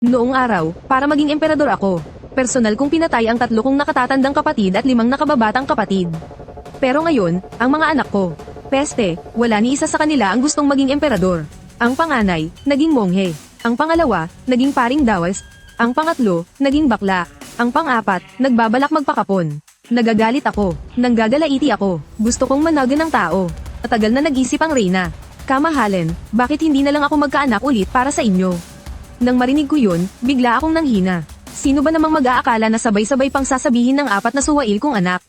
Noong araw, para maging emperador ako, personal kong pinatay ang 3 kong nakatatandang kapatid at 5 nakababatang kapatid. Pero ngayon, ang mga anak ko, peste, wala ni isa sa kanila ang gustong maging emperador. Ang panganay, naging monghe. Ang pangalawa, naging paring dawes. Ang pangatlo, naging bakla. Ang pang-apat, nagbabalak magpakapon. Nagagalit ako, nanggagalaiti ako, gusto kong managan ng tao. Matagal na nag-isip ang reyna. Kamahalan, bakit hindi na lang ako magkaanak ulit para sa inyo? Nang marinig ko yun, bigla akong nanghina. Sino ba namang mag-aakala na sabay-sabay pang sasabihin ng 4 na suwail kong anak?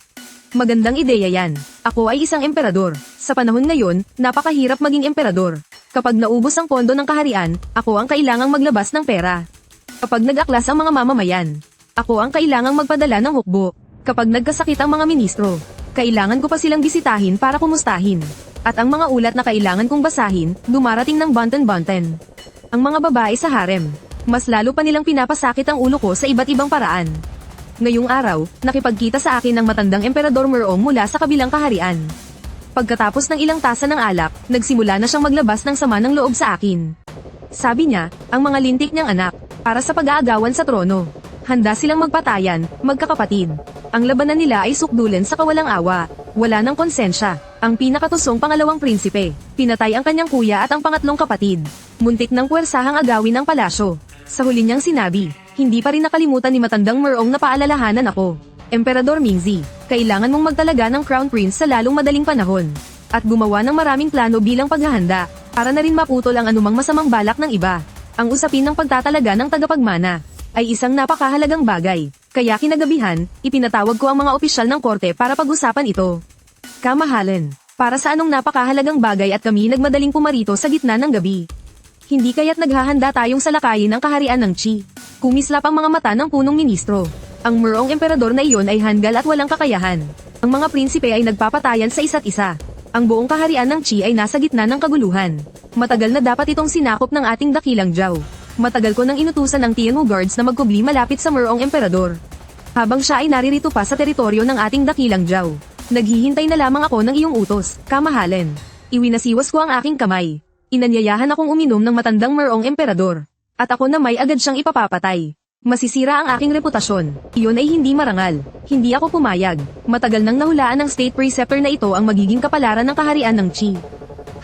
Magandang ideya yan. Ako ay isang emperador. Sa panahon ngayon, napakahirap maging emperador. Kapag naubos ang pondo ng kaharian, ako ang kailangang maglabas ng pera. Kapag nag-aklas ang mga mamamayan, ako ang kailangang magpadala ng hukbo. Kapag nagkasakit ang mga ministro, kailangan ko pa silang bisitahin para kumustahin. At ang mga ulat na kailangan kong basahin, dumarating ng banten-banten. Ang mga babae sa harem, mas lalo pa nilang pinapasakit ang ulo ko sa iba't ibang paraan. Ngayong araw, nakipagkita sa akin ang matandang Emperador Merong mula sa kabilang kaharian. Pagkatapos ng ilang tasa ng alak, nagsimula na siyang maglabas ng sama ng loob sa akin. Sabi niya, ang mga lintik niyang anak, para sa pag-aagawan sa trono. Handa silang magpatayan, magkakapatid. Ang labanan nila ay sukdulan sa kawalang awa. Wala ng konsensya. Ang pinakatusong pangalawang prinsipe, pinatay ang kanyang kuya at ang pangatlong kapatid. Muntik ng puwersahang agawin ng palasyo. Sa huli niyang sinabi, hindi pa rin nakalimutan ni matandang Merong na paalalahanan ako. Emperador Mingzi, kailangan mong magtalaga ng Crown Prince sa lalong madaling panahon. At gumawa ng maraming plano bilang paghahanda, para na rin maputol ang anumang masamang balak ng iba. Ang usapin ng pagtatalaga ng tagapagmana, ay isang napakahalagang bagay. Kaya kinagabihan, ipinatawag ko ang mga opisyal ng korte para pag-usapan ito. Kamahalan, para sa anong napakahalagang bagay at kami nagmadaling pumarito sa gitna ng gabi. Hindi kaya't naghahanda tayong salakayin ang kaharian ng Qi. Kumislap ang mga mata ng punong ministro. Ang Merong emperador na iyon ay handgal at walang kakayahan. Ang mga prinsipe ay nagpapatayan sa isa't isa. Ang buong kaharian ng Qi ay nasa gitna ng kaguluhan. Matagal na dapat itong sinakop ng ating dakilang Zhao. Matagal ko nang inutusan ng Tianmu Guards na magkubli malapit sa Merong emperador. Habang siya ay naririto pa sa teritoryo ng ating dakilang Zhao. Naghihintay na lamang ako ng iyong utos, kamahalan. Iwinasiwas ko ang aking kamay. Inanyayahan akong uminom ng matandang Merong emperador. At ako na may agad siyang ipapapatay. Masisira ang aking reputasyon. Iyon ay hindi marangal. Hindi ako pumayag. Matagal nang nahulaan ng state preceptor na ito ang magiging kapalaran ng kaharian ng Qi.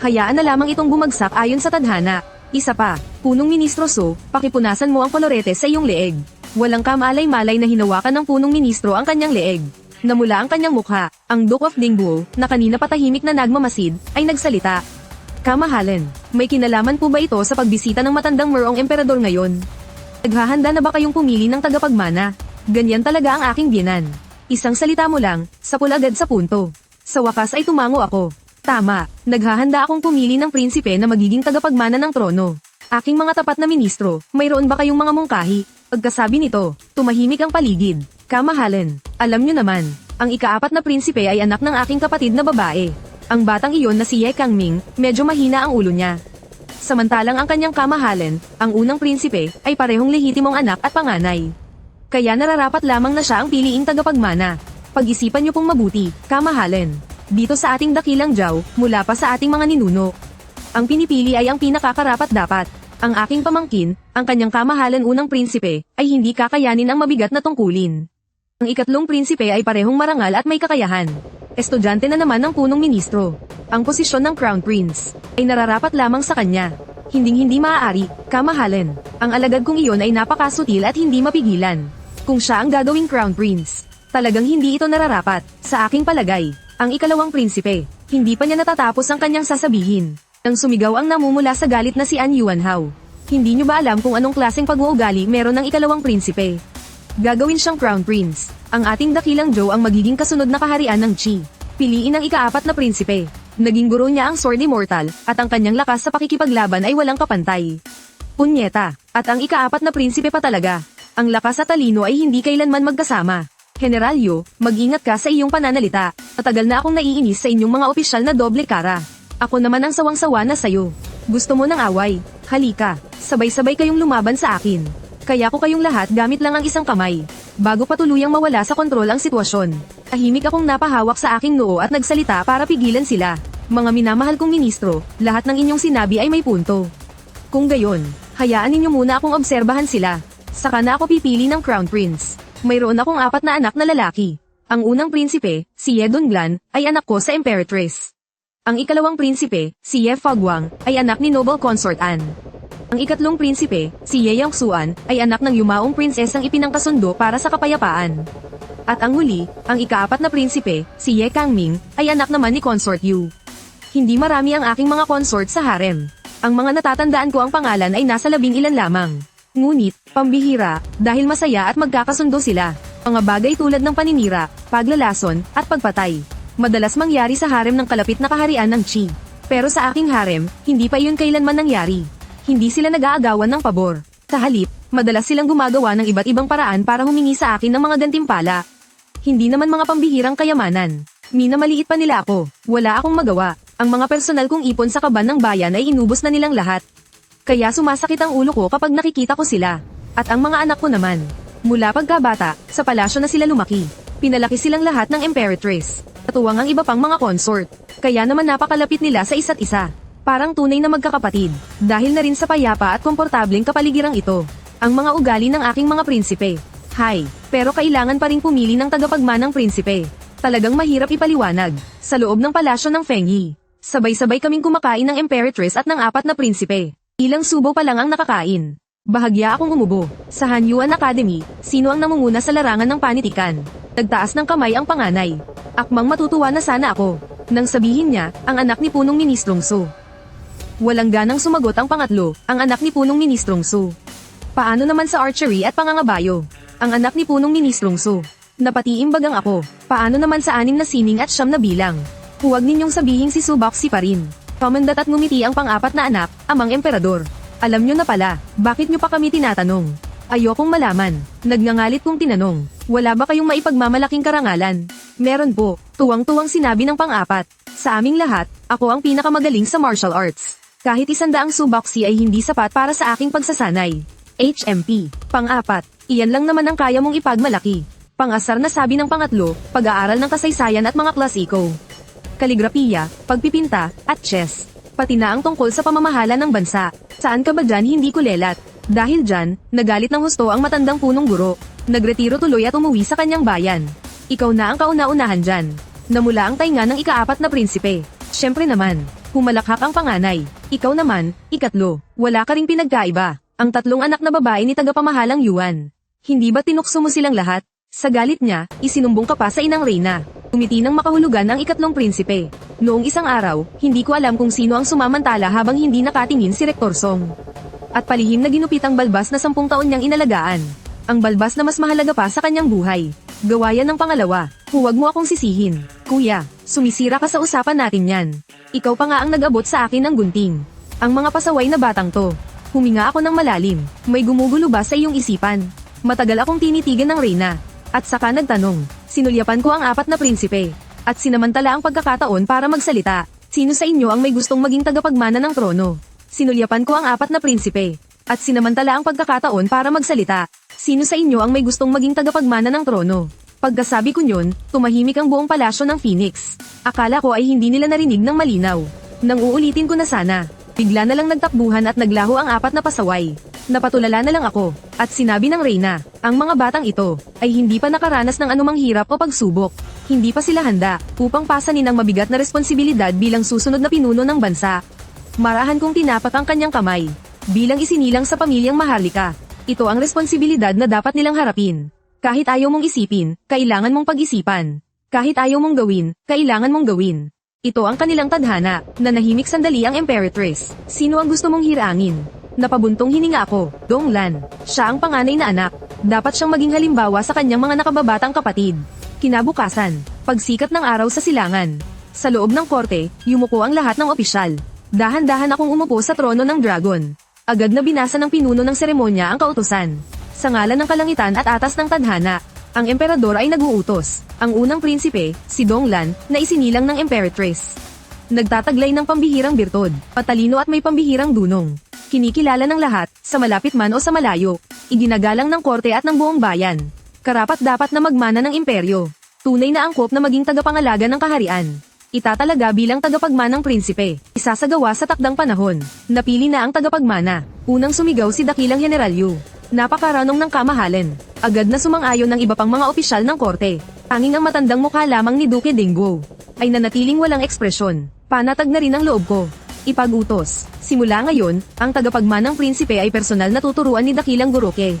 Hayaan na lamang itong bumagsak ayon sa tadhana. Isa pa, punong ministro So, pakipunasan mo ang kolorete sa iyong leeg. Walang kamalay-malay na hinawakan ng punong ministro ang kanyang leeg. Namula ang kanyang mukha, ang Duke of Ningbo, na kanina patahimik na nagmamasid, ay nagsalita. Kamahalan, may kinalaman po ba ito sa pagbisita ng matandang Merong emperador ngayon? Naghahanda na ba kayong pumili ng tagapagmana? Ganyan talaga ang aking biyenan. Isang salita mo lang, sapul agad sa punto. Sa wakas ay tumango ako. Tama, naghahanda akong pumili ng prinsipe na magiging tagapagmana ng trono. Aking mga tapat na ministro, mayroon ba kayong mga mungkahi? Pagkasabi nito, tumahimik ang paligid. Kamahalan, alam nyo naman, ang ika-4 na prinsipe ay anak ng aking kapatid na babae. Ang batang iyon na si Ye Kangming, medyo mahina ang ulo niya. Samantalang ang kanyang kamahalan, ang unang prinsipe, ay parehong lehitimong anak at panganay. Kaya nararapat lamang na siya ang piliing tagapagmana. Pag-isipan niyo pong mabuti, kamahalan. Dito sa ating dakilang Zhao, mula pa sa ating mga ninuno. Ang pinipili ay ang pinakakarapat dapat. Ang aking pamangkin, ang kanyang kamahalan unang prinsipe, ay hindi kakayanin ang mabigat na tungkulin. Ang ikatlong prinsipe ay parehong marangal at may kakayahan. Estudyante na naman ng punong ministro. Ang posisyon ng Crown Prince ay nararapat lamang sa kanya. Hinding-hindi maaari, kamahalan. Ang alagad kong iyon ay napakasutil at hindi mapigilan. Kung siya ang gagawing Crown Prince, talagang hindi ito nararapat. Sa aking palagay, ang ikalawang prinsipe, hindi pa niya natatapos ang kanyang sasabihin. Nang sumigaw ang namumula sa galit na si An Yuanhao. Hindi niyo ba alam kung anong klaseng pag-uugali meron ng ikalawang prinsipe? Gagawin siyang Crown Prince. Ang ating dakilang Zhou ang magiging kasunod na kaharian ng Qi. Piliin ang ika-4 na prinsipe. Naging guro niya ang Sword Immortal, at ang kanyang lakas sa pakikipaglaban ay walang kapantay. Punyeta, at ang ika-4 na prinsipe pa talaga. Ang lakas at talino ay hindi kailanman magkasama. General Yu, mag-ingat ka sa iyong pananalita. Matagal na akong naiinis sa inyong mga opisyal na doble kara. Ako naman ang sawang-sawa na sayo. Gusto mo ng away? Halika, sabay-sabay kayong lumaban sa akin. Kaya ko kayong lahat gamit lang ang isang kamay. Bago pa tuluyang mawala sa kontrol ang sitwasyon. Tahimik akong napahawak sa aking noo at nagsalita para pigilan sila. Mga minamahal kong ministro, lahat ng inyong sinabi ay may punto. Kung gayon, Hayaan ninyo muna akong obserbahan sila. Saka na ako pipili ng Crown Prince. Mayroon akong 4 na anak na lalaki. Ang unang prinsipe, si Ye Donglan, ay anak ko sa Imperatrice. Ang ikalawang prinsipe, si Ye Fagwang, ay anak ni Noble Consort An. Ang ikatlong prinsipe, si Ye Yangxuan, ay anak ng yumaong prinsesang ipinangkasundo para sa kapayapaan. At ang huli, ang ika-4 na prinsipe, si Ye Kangming, ay anak naman ni Consort Yu. Hindi marami ang aking mga consort sa harem. Ang mga natatandaan ko ang pangalan ay nasa 11 lamang. Ngunit, pambihira, dahil masaya at magkakasundo sila. Mga bagay tulad ng paninira, paglalason, at pagpatay. Madalas mangyari sa harem ng kalapit na kaharian ng Qi. Pero sa aking harem, hindi pa iyon kailanman nangyari. Hindi sila nag-aagawan ng pabor. Sa halip, madalas silang gumagawa ng iba't ibang paraan para humingi sa akin ng mga gantimpala. Hindi naman mga pambihirang kayamanan. Minamaliit pa nila ako. Wala akong magawa. Ang mga personal kong ipon sa kaban ng bayan ay inubos na nilang lahat. Kaya sumasakit ang ulo ko kapag nakikita ko sila. At ang mga anak ko naman. Mula pagkabata, sa palasyo na sila lumaki. Pinalaki silang lahat ng Imperatrice. Katuwang ang iba pang mga consort. Kaya naman napakalapit nila sa isa't isa. Parang tunay na magkakapatid. Dahil na rin sa payapa at komportableng kapaligirang ito. Ang mga ugali ng aking mga prinsipe. Hay, pero kailangan pa rin pumili ng tagapagmanang prinsipe. Talagang mahirap ipaliwanag. Sa loob ng palasyo ng Fengyi, sabay-sabay kaming kumakain ng Imperatrice at ng 4 na prinsipe. Ilang subo pa lang ang nakakain. Bahagya akong umubo. Sa Hanyuan Academy, sino ang namunguna sa larangan ng panitikan? Nagtaas ng kamay ang panganay. Akmang matutuwa na sana ako. Nang sabihin niya, ang anak ni Punong Ministrong Su. Walang ganang sumagot ang pangatlo, ang anak ni Punong Ministrong Su. Paano naman sa archery at pangangabayo? Ang anak ni Punong Ministrong Su. Napatiimbagang ako. Paano naman sa 6 na sining at 9 na bilang? Huwag ninyong sabihing si Suboxy pa rin. Pamandat at ngumiti ang pang-4 na anak, amang emperador. Alam nyo na pala, bakit nyo pa kami tinatanong? Ayokong malaman. Nagngangalit kong tinanong. Wala ba kayong maipagmamalaking karangalan? Meron po, tuwang-tuwang sinabi ng pang-4. Sa aming lahat, ako ang pinakamagaling sa martial arts. Kahit 100 Suboxy ay hindi sapat para sa aking pagsasanay. HMP, pang-4. Iyan lang naman ang kaya mong ipagmalaki. Pang-asar na sabi ng pangatlo, pag-aaral ng kasaysayan at mga klasiko. Kaligrafiya, pagpipinta, at chess. Pati na ang tungkol sa pamamahala ng bansa. Saan ka ba dyan hindi kulelat? Dahil dyan, nagalit ng husto ang matandang punong guro. Nagretiro tuloy at umuwi sa kanyang bayan. Ikaw na ang kauna-unahan dyan. Namula ang tainga ng ika-4 na prinsipe. Siyempre naman, humalakhak ang panganay. Ikaw naman, ikatlo. Wala ka ring pinagkaiba. Ang 3 anak na babae ni tagapamahalang Yuan. Hindi ba tinukso mo silang lahat? Sa galit niya, isinumbong ka pa sa inang reyna. Umiti ng makahulugan ang ikatlong prinsipe. Noong isang araw, hindi ko alam kung sino ang sumamantala habang hindi nakatingin si Rektor Song. At palihim na ginupit ang balbas na 10 taon niyang inalagaan. Ang balbas na mas mahalaga pa sa kanyang buhay. Gawayan ng pangalawa, huwag mo akong sisihin. Kuya, sumisira ka sa usapan natin yan. Ikaw pa nga ang nag-abot sa akin ng gunting. Ang mga pasaway na batang to. Huminga ako ng malalim. May gumugulo ba sa iyong isipan? Matagal akong tinitigan ng reyna. At saka nagtanong, sinulyapan ko ang 4 na prinsipe. At sinamantala ang pagkakataon para magsalita. Sino sa inyo ang may gustong maging tagapagmana ng trono? Sinulyapan ko ang 4 na prinsipe. At sinamantala ang pagkakataon para magsalita. Sino sa inyo ang may gustong maging tagapagmana ng trono? Pagkasabi ko nyon, tumahimik ang buong palasyo ng Phoenix. Akala ko ay hindi nila narinig ng malinaw. Nang uulitin ko na sana. Bigla na lang nagtakbuhan at naglaho ang 4 na pasaway. Napatulala na lang ako, at sinabi ng reyna, ang mga batang ito, ay hindi pa nakaranas ng anumang hirap o pagsubok. Hindi pa sila handa, upang pasanin ang mabigat na responsibilidad bilang susunod na pinuno ng bansa. Marahan kong tinapak ang kanyang kamay, bilang isinilang sa pamilyang Maharlika. Ito ang responsibilidad na dapat nilang harapin. Kahit ayaw mong isipin, kailangan mong pag-isipan. Kahit ayaw mong gawin, kailangan mong gawin. Ito ang kanilang tadhana, na nahimik sandali ang Imperatrice. Sino ang gusto mong hirangin? Napabuntong hininga ako, Donglan. Siya ang panganay na anak. Dapat siyang maging halimbawa sa kanyang mga nakababatang kapatid. Kinabukasan, pagsikat ng araw sa silangan. Sa loob ng korte, yumuko ang lahat ng opisyal. Dahan-dahan akong umupo sa trono ng dragon. Agad na binasa ng pinuno ng seremonya ang kautusan. Sa ngalan ng kalangitan at atas ng tadhana, ang emperador ay nag-uutos. Ang unang prinsipe, si Donglan, na isinilang ng Imperatrice. Nagtataglay ng pambihirang birtod, patalino at may pambihirang dunong. Kinikilala ng lahat, sa malapit man o sa malayo. Iginagalang ng korte at ng buong bayan. Karapat-dapat na magmana ng imperyo. Tunay na angkop na maging tagapangalaga ng kaharian. Itatalaga bilang tagapagmanang prinsipe. Isasagawa sa takdang panahon. Napili na ang tagapagmana. Unang sumigaw si Dakilang General Yu. Napakaranong ng kamahalan. Agad na sumang-ayon ng iba pang mga opisyal ng korte. Tanging ang matandang mukha lamang ni Duque Dingguo ay nanatiling walang ekspresyon. Panatag na rin ang loob ko. Ipag-utos. Simula ngayon, ang tagapagmanang prinsipe ay personal na tuturuan ni Dakilang Goroke.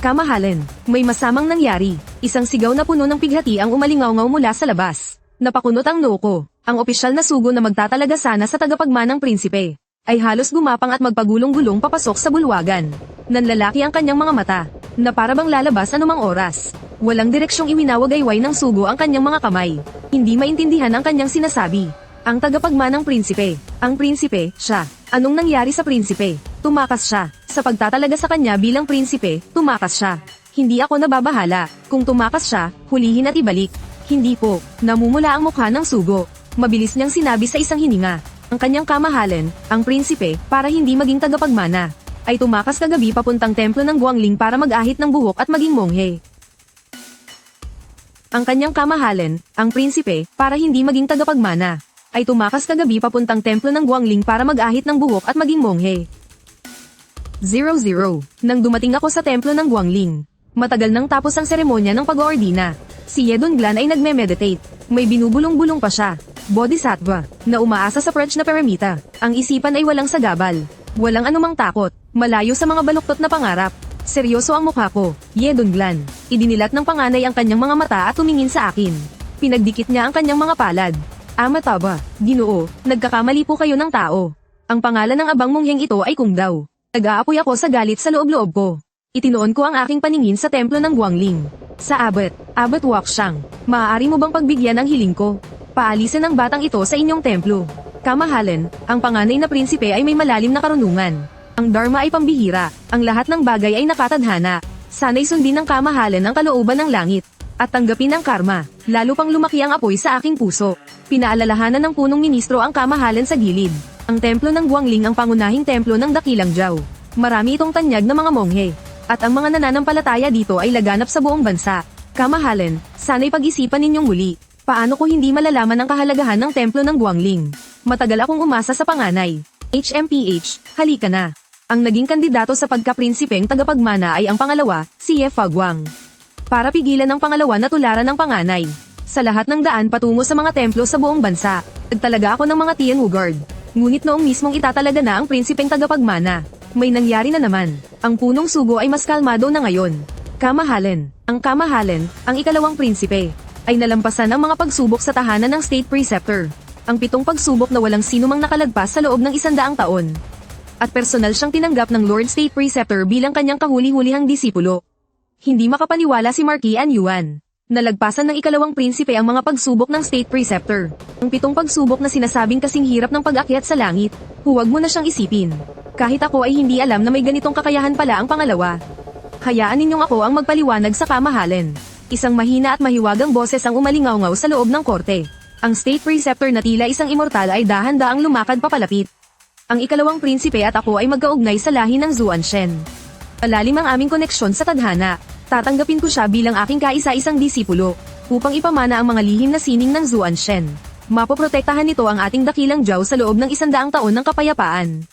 Kamahalan, may masamang nangyari. Isang sigaw na puno ng pighati ang umalingaw-ngaw mula sa labas. Napakunot ang noo ko. Ang opisyal na sugo na magtatalaga sana sa tagapagmanang prinsipe ay halos gumapang at magpagulong-gulong papasok sa bulwagan. Nanlalaki ang kanyang mga mata, na para bang lalabas anumang oras. Walang direksyong iwinawagayway ng sugo ang kanyang mga kamay. Hindi maintindihan ang kanyang sinasabi. Ang tagapagmanang prinsipe. Ang prinsipe, siya. Anong nangyari sa prinsipe? Tumakas siya. Sa pagtatalaga sa kanya bilang prinsipe, tumakas siya. Hindi ako nababahala. Kung tumakas siya, hulihin at ibalik. Hindi po. Namumula ang mukha ng sugo. Mabilis niyang sinabi sa isang hininga. Ang kanyang kamahalan, ang prinsipe, para hindi maging tagapagmana, ay tumakas kagabi papuntang templo ng Guangling para mag-ahit ng buhok at maging monghe. Ang kanyang kamahalan, ang prinsipe, para hindi maging tagapagmana, ay tumakas kagabi papuntang templo ng Guangling para mag-ahit ng buhok at maging monghe. 00. Nang dumating ako sa templo ng Guangling, matagal nang tapos ang seremonya ng pag-oordina. Si Ye Donglan ay nagme-meditate. May binubulong-bulong pa siya. Bodhisattva, na umaasa sa perch na paramita. Ang isipan ay walang sagabal. Walang anumang takot. Malayo sa mga baluktot na pangarap. Seryoso ang mukha ko. Ye Donglan. Idinilat ng panganay ang kanyang mga mata at tumingin sa akin. Pinagdikit niya ang kanyang mga palad. Amataba, Ginoo, nagkakamali po kayo ng tao. Ang pangalan ng abang mongheng ito ay Kung Daw. Nag-aapoy ako sa galit sa loob-loob ko. Itinoon ko ang aking paningin sa templo ng Guangling. Sa Abbot Wakshan, maaari mo bang pagbigyan ang hiling ko? Paalisin ang batang ito sa inyong templo. Kamahalan, ang panganay na prinsipe ay may malalim na karunungan. Ang Dharma ay pambihira, ang lahat ng bagay ay nakatadhana. Sana'y sundin ng kamahalan ang kalooban ng langit. At tanggapin ang karma, lalo pang lumaki ang apoy sa aking puso. Pinaalalahanan ng punong ministro ang kamahalan sa gilid. Ang templo ng Guangling ang pangunahing templo ng Dakilang Jiao. Marami itong tanyag na mga monghe. At ang mga nananampalataya dito ay laganap sa buong bansa. Kamahalan, sana'y pag-isipan ninyong muli. Paano ko hindi malalaman ang kahalagahan ng templo ng Guangling? Matagal akong umasa sa panganay. HMPH, halika na. Ang naging kandidato sa pagka-prinsipeng tagapagmana ay ang pangalawa, si Ye Faguang. Para pigilan ang pangalawa na tularan ng panganay. Sa lahat ng daan patungo sa mga templo sa buong bansa, nagtalaga ako ng mga Tianwu-guard. Ngunit noong mismong itatalaga na ang prinsipeng tagapagmana, may nangyari na naman. Ang punong sugo ay mas kalmado na ngayon. Kamahalan, ang ikalawang prinsipe, ay nalampasan ang mga pagsubok sa tahanan ng State Preceptor. Ang 7 pagsubok na walang sinumang nakalagpas sa loob ng 100 taon. At personal siyang tinanggap ng Lord State Preceptor bilang kanyang kahuli-hulihang disipulo. Hindi makapaniwala si Marquis An Yuan. Nalagpasan ng ikalawang prinsipe ang mga pagsubok ng State Preceptor. Ang 7 pagsubok na sinasabing kasing hirap ng pag-akyat sa langit, huwag mo na siyang isipin. Kahit ako ay hindi alam na may ganitong kakayahan pala ang pangalawa. Hayaan ninyong ako ang magpaliwanag sa kamahalan. Isang mahina at mahiwagang boses ang umalingaw-ngaw sa loob ng korte. Ang State Preceptor na tila isang immortal ay dahan-daang lumakad papalapit. Ang ikalawang prinsipe at ako ay magkaugnay sa lahi ng Zuanshen. Malalim ang aming koneksyon sa tadhana. Tatanggapin ko siya bilang aking kaisa-isang disipulo, upang ipamana ang mga lihim na sining ng Zuanshen. Mapoprotektahan nito ang ating Dakilang Jiao sa loob ng 100 taon ng kapayapaan.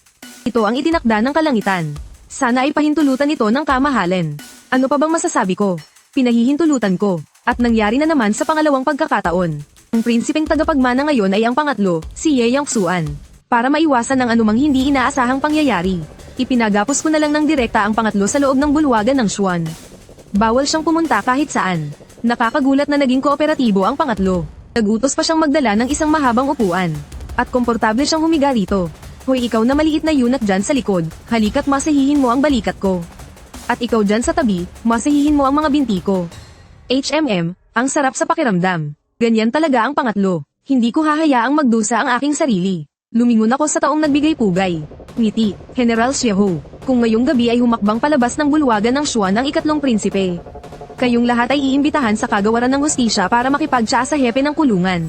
Ito ang itinakda ng kalangitan. Sana ay pahintulutan ito ng kamahalan. Ano pa bang masasabi ko? Pinahihintulutan ko, at nangyari na naman sa pangalawang pagkakataon. Ang prinsipeng tagapagmana ngayon ay ang pangatlo, si Ye Yangxuan. Para maiwasan ang anumang hindi inaasahang pangyayari, ipinagapos ko na lang ng direkta ang pangatlo sa loob ng bulwagan ng Xuan. Bawal siyang pumunta kahit saan. Nakakagulat na naging kooperatibo ang pangatlo. Nag-utos pa siyang magdala ng isang mahabang upuan. At komportable siyang humiga rito. Hoy, ikaw na maliit na yunat dyan sa likod, halika't masahihin mo ang balikat ko. At ikaw dyan sa tabi, masahihin mo ang mga binti ko. ang sarap sa pakiramdam. Ganyan talaga ang pangatlo. Hindi ko hahayaang magdusa ang aking sarili. Lumingon ako sa taong nagbigay pugay. Ngiti, General Xiaohu, kung ngayong gabi ay humakbang palabas ng bulwagan ng Xuan ang ikatlong prinsipe. Kayong lahat ay iimbitahan sa kagawaran ng hustisya para makipagtsa sa hepe ng kulungan.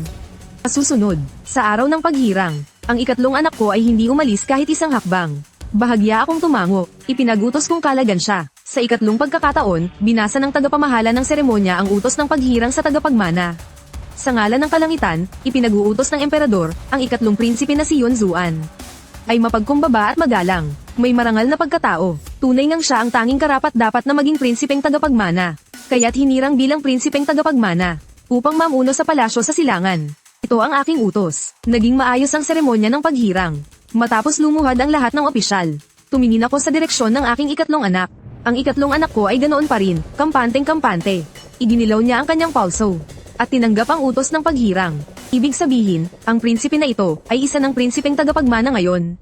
Susunod, sa araw ng paghirang, ang ikatlong anak ko ay hindi umalis kahit isang hakbang. Bahagya akong tumango, ipinagutos kong kalagan siya. Sa ikatlong pagkakataon, binasa ng tagapamahala ng seremonya ang utos ng paghirang sa tagapagmana. Sa ngalan ng kalangitan, ipinag-uutos ng emperador, ang ikatlong prinsipe na si Yunzuan. Ay mapagkumbaba at magalang, may marangal na pagkatao, tunay ngang siya ang tanging karapat-dapat na maging prinsipeng tagapagmana. Kaya't hinirang bilang prinsipeng tagapagmana, upang mamuno sa palasyo sa silangan. Ito ang aking utos. Naging maayos ang seremonya ng paghirang. Matapos lumuhad ang lahat ng opisyal, tumingin ako sa direksyon ng aking ikatlong anak. Ang ikatlong anak ko ay ganoon pa rin, kampanteng-kampante. Iginilaw niya ang kanyang pulso at tinanggap ang utos ng paghirang. Ibig sabihin, ang prinsipe na ito ay isa ng prinsipeng tagapagmana ngayon.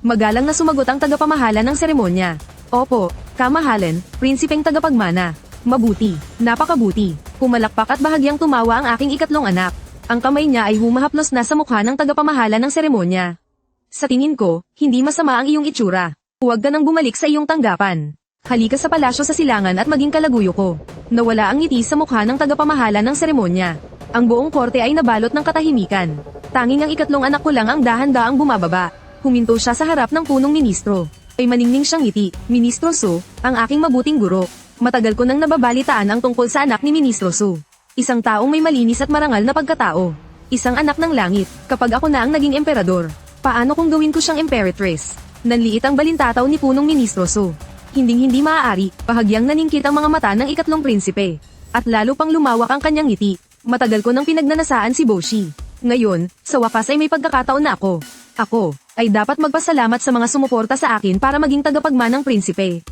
Magalang na sumagot ang tagapamahala ng seremonya. Opo, kamahalan, prinsipeng tagapagmana. Mabuti, napakabuti. Pumalakpak at bahagyang tumawa ang aking ikatlong anak. Ang kamay niya ay humahaplos na sa mukha ng tagapamahala ng seremonya. Sa tingin ko, hindi masama ang iyong itsura. Huwag ka nang bumalik sa iyong tanggapan. Halika sa palasyo sa silangan at maging kalaguyo ko. Nawala ang ngiti sa mukha ng tagapamahala ng seremonya. Ang buong korte ay nabalot ng katahimikan. Tanging ang ikatlong anak ko lang ang dahan-daang bumababa. Huminto siya sa harap ng punong ministro. Ay maningning siyang ngiti, Ministro Su, ang aking mabuting guro. Matagal ko nang nababalitaan ang tungkol sa anak ni Ministro Su. Isang taong may malinis at marangal na pagkatao. Isang anak ng langit. Kapag ako na ang naging emperador, paano kung gawin ko siyang emperadress? Nanliit ang balintataw ni punong Ministro Su. Hinding-hindi maaari, bahagyang naningkit ang mga mata ng ikatlong prinsipe. At lalo pang lumawak ang kanyang ngiti. Matagal ko nang pinagnanasaan si Boshi. Ngayon, sa wakas ay may pagkakataon na ako. Ako, ay dapat magpasalamat sa mga sumuporta sa akin para maging tagapagmanang prinsipe.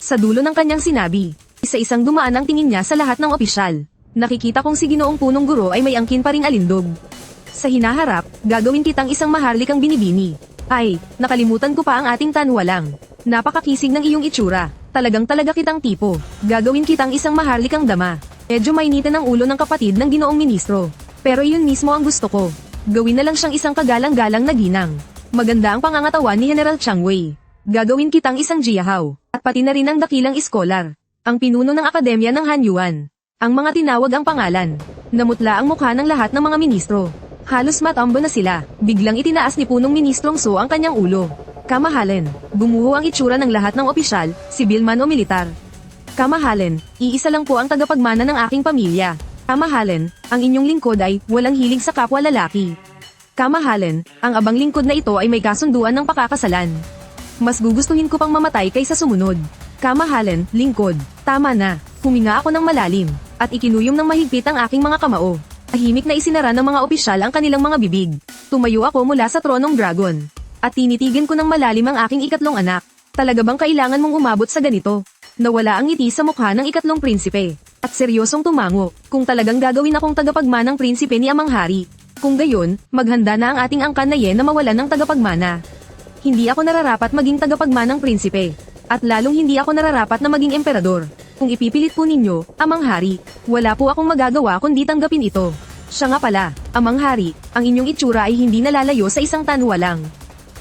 Sa dulo ng kanyang sinabi, isa-isang dumaan ang tingin niya sa lahat ng opisyal. Nakikita kong si Ginoong Punong Guro ay may angkin pa ring alindog. Sa hinaharap, gagawin kitang isang maharlikang binibini. Ay, nakalimutan ko pa ang ating tanwalang. Napakakisig ng iyong itsura. Talagang-talaga kitang tipo. Gagawin kitang isang maharlikang dama. Medyo mainitan ang ulo ng kapatid ng Ginoong Ministro. Pero iyon mismo ang gusto ko. Gawin na lang siyang isang kagalang-galang na ginang. Maganda ang pangangatawan ni General Chang Wei. Gagawin kitang isang jiyahaw. At pati na rin ang dakilang iskolar. Ang pinuno ng akademya ng Hanyuan. Ang mga tinawag ang pangalan. Namutla ang mukha ng lahat ng mga ministro. Halos matambo na sila. Biglang itinaas ni punong Ministrong Su ang kanyang ulo. Kamahalan, gumuho ang itsura ng lahat ng opisyal, sibil man o militar. Kamahalan, iisa lang po ang tagapagmana ng aking pamilya. Kamahalan, ang inyong lingkod ay walang hilig sa kapwa lalaki. Kamahalan, ang abang lingkod na ito ay may kasunduan ng pakakasalan. Mas gugustuhin ko pang mamatay kaysa sumunod. Kamahalan, lingkod, tama na. Huminga ako ng malalim, at ikinuyom ng mahigpit ang aking mga kamao. Tahimik na isinara ng mga opisyal ang kanilang mga bibig. Tumayo ako mula sa tronong dragon. At tinitigan ko ng malalim ang aking ikatlong anak. Talaga bang kailangan mong umabot sa ganito? Nawala ang ngiti sa mukha ng ikatlong prinsipe. At seryosong tumango, kung talagang gagawin akong tagapagmanang prinsipe ni Amang Hari. Kung gayon, maghanda na ang ating angkan na yen na mawalan ng tagapagmana. Hindi ako nararapat maging tagapagmanang prinsipe. At lalong hindi ako nararapat na maging emperador. Kung ipipilit po ninyo, Amang Hari, wala po akong magagawa kundi tanggapin ito. Siya nga pala, Amang Hari, ang inyong itsura ay hindi nalalayo sa isang tanwa lang.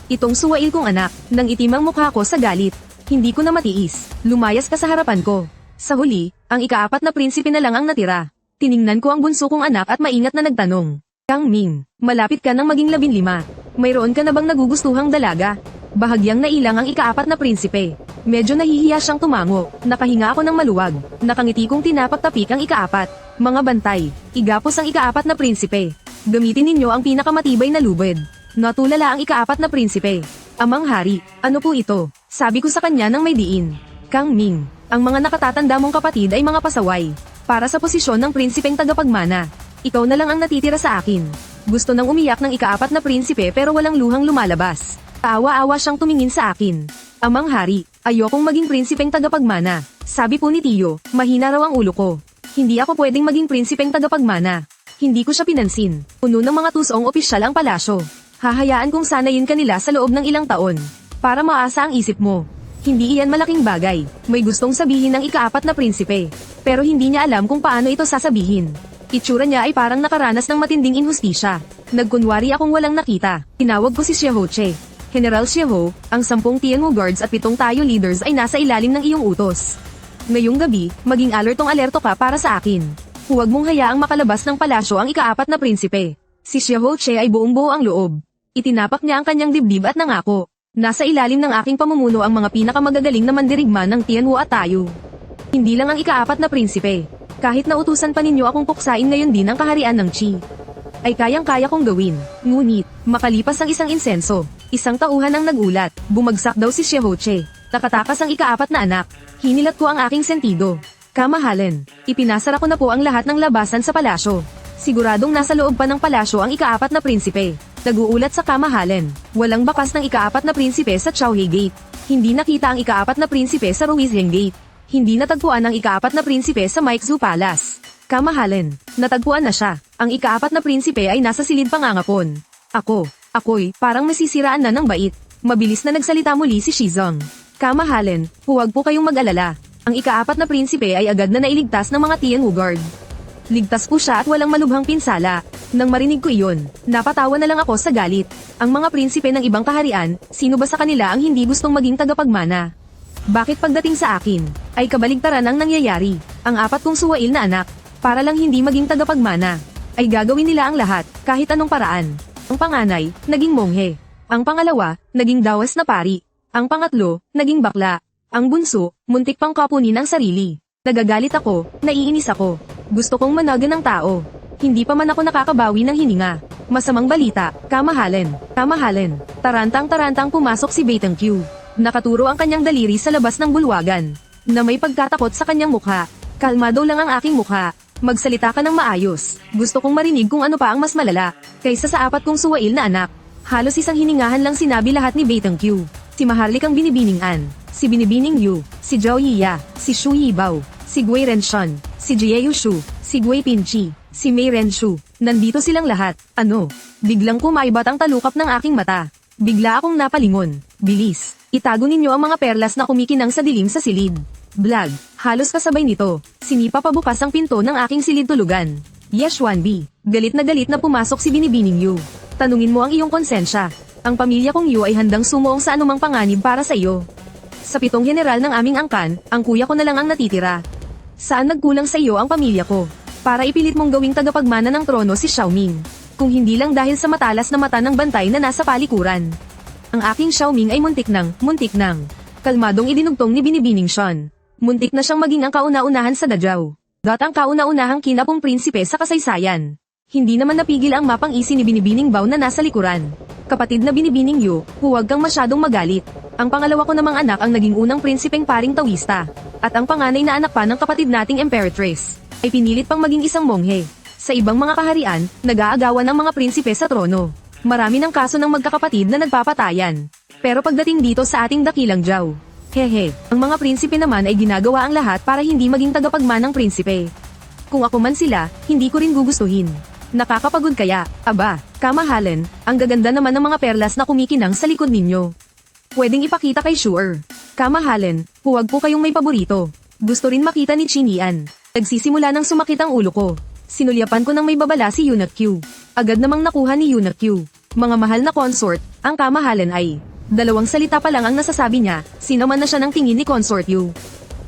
Itong suwail kong anak, nang itimang mukha ko sa galit. Hindi ko na matiis, lumayas ka sa harapan ko. Sa huli, ang ikaapat na prinsipe na lang ang natira. Tiningnan ko ang bunso kong anak at maingat na nagtanong. Kang Ming, malapit ka nang maging 15. Mayroon ka na bang nagugustuhang dalaga? Bahagyang nailang ang ikaapat na prinsipe. Medyo nahihiya siyang tumango, nakahinga ako ng maluwag. Nakangiti kong tinapak-tapik ang ikaapat. Mga bantay, igapos ang ikaapat na prinsipe. Gamitin ninyo ang pinakamatibay na lubid. Natulala ang ikaapat na prinsipe. Amang Hari, ano po ito? Sabi ko sa kanya nang may diin. Kang Ming, ang mga nakatatanda mong kapatid ay mga pasaway. Para sa posisyon ng prinsipeng tagapagmana. Ikaw na lang ang natitira sa akin. Gusto nang umiyak ng ikaapat na prinsipe pero walang luhang lumalabas. Awa-awa siyang tumingin sa akin. Amang Hari, ayokong maging prinsipeng tagapagmana. Sabi po ni Tiyo, mahina raw ang ulo ko. Hindi ako pwedeng maging prinsipeng tagapagmana. Hindi ko siya pinansin. Puno ng mga tusong opisyal ang palasyo. Hahayaan kong sanayin kanila sa loob ng ilang taon. Para maasa ang isip mo. Hindi iyan malaking bagay. May gustong sabihin ng ikaapat na prinsipe. Pero hindi niya alam kung paano ito sasabihin. Itsura niya ay parang nakaranas ng matinding inhustisya. Nagkunwari akong walang nakita. Tinawag ko si Xiaoho Che. General Xiaoho, ang 10 Tianwu guards at 7 tayo leaders ay nasa ilalim ng iyong utos. Ngayong gabi, maging alertong-alerto ka para sa akin. Huwag mong hayaang makalabas ng palasyo ang ikaapat na prinsipe. Si Xiaoho Che ay buong-buo ang loob. Itinapak niya ang kanyang dibdib at nangako. Nasa ilalim ng aking pamumuno ang mga pinakamagagaling na mandirigma ng Tianwu at Tayo. Hindi lang ang ikaapat na prinsipe. Kahit nautusan pa ninyo akong puksain ngayon din ang kaharian ng Chi, ay kayang-kaya kong gawin. Ngunit, makalipas ang isang insenso, isang tauhan ang nagulat, bumagsak daw si Xiaoche. Nakatakas ang ika-4 na anak. Hinilat ko ang aking sentido. Kamahalan, ipinasara ko na po ang lahat ng labasan sa palasyo. Siguradong nasa loob pa ng palasyo ang ika-4 na prinsipe. Nag-uulat sa kamahalan, walang bakas ng ika-4 na prinsipe sa Chowhei Gate. Hindi nakita ang ika-4 na prinsipe sa Ruizheng Gate. Hindi natagpuan ang ika-4 na prinsipe sa Maikzu Palace. Kamahalan, natagpuan na siya. Ang ika-4 na prinsipe ay nasa silid pangangapon. Ako'y parang masisiraan na ng bait. Mabilis na nagsalita muli si Shizong. Kamahalan, huwag po kayong mag-alala. Ang ika-4 na prinsipe ay agad na nailigtas ng mga Tianwu Guard. Ligtas po siya at walang malubhang pinsala. Nang marinig ko iyon, napatawa na lang ako sa galit. Ang mga prinsipe ng ibang kaharian, sino ba sa kanila ang hindi gustong maging tagapagmana? Bakit pagdating sa akin, ay kabaligtaran ang nangyayari? Ang 4 kong suwail na anak, para lang hindi maging tagapagmana, ay gagawin nila ang lahat, kahit anong paraan. Ang panganay, naging monghe. Ang pangalawa, naging dawas na pari. Ang pangatlo, naging bakla. Ang bunso, muntik pang kapunin ang sarili. Nagagalit ako, naiinis ako. Gusto kong managan ng tao. Hindi pa man ako nakakabawi ng hininga. Masamang balita, kamahalan. Tarantang-tarantang pumasok si Baiteng Q. Nakaturo ang kanyang daliri sa labas ng bulwagan, na may pagkatakot sa kanyang mukha. Kalmado lang ang aking mukha. Magsalita ka ng maayos. Gusto kong marinig kung ano pa ang mas malala, kaysa sa 4 kong suwail na anak. Halos isang hiningahan lang sinabi lahat ni Baiteng Q. Si Maharlik ang Binibining An, si Binibining Yu, si Zhao Yiya, si Shu Yibao, si Gui Renshan, si Jie Yushu, si Gui Pinchi, si Mei Renshu. Nandito silang lahat. Ano? Biglang kumaibat ang talukap ng aking mata. Bigla akong napalingon. Bilis, itago ninyo ang mga perlas na kumikinang sa dilim sa silid. Blag, halos kasabay nito, sinipa pabukas ang pinto ng aking silid tulugan. Yes, Wanbi, galit na pumasok si Binibining Yu. Tanungin mo ang iyong konsensya. Ang pamilya kong Yu ay handang sumuong sa anumang panganib para sa iyo. Sa 7 general ng aming angkan, ang kuya ko na lang ang natitira. Saan nagkulang sa iyo ang pamilya ko? Para ipilit mong gawing tagapagmana ng trono si Xiaoming. Kung hindi lang dahil sa matalas na mata ng bantay na nasa palikuran. Ang aking Xiaoming ay muntik nang. Kalmadong idinugtong ni Binibining Shan. Muntik na siyang maging ang kauna-unahan sa Dajao. Ang kauna-unahang kinapong prinsipe sa kasaysayan. Hindi naman napigil ang mapang-isi ni Binibining Bao na nasa likuran. Kapatid na Binibining Yu, huwag kang masyadong magalit. Ang pangalawa ko namang anak ang naging unang prinsipeng paring Taoista. At ang panganay na anak pa ng kapatid nating Emperatrice, ay pinilit pang maging isang monghe. Sa ibang mga kaharian, nag-aagawan ang mga prinsipe sa trono. Marami ng kaso ng magkakapatid na nagpapatayan. Pero pagdating dito sa ating dakilang Zhao, ang mga prinsipe naman ay ginagawa ang lahat para hindi maging tagapagmanang prinsipe. Kung ako man sila, hindi ko rin gugustuhin. Nakakapagod kaya, aba, kamahalan, ang gaganda naman ng mga perlas na kumikinang sa likod ninyo. Pwedeng ipakita kay Sure. Kamahalan, huwag po kayong may paborito. Gusto rin makita ni Chinian. Nagsisimula nang sumakit ang ulo ko. Sinulyapan ko nang may babala si Yunat Q. Agad namang nakuha ni Yunat Q. Mga mahal na consort, ang kamahalan ay 2 salita pa lang ang nasasabi niya, sinaman na siya ng tingin ni Consort Yu.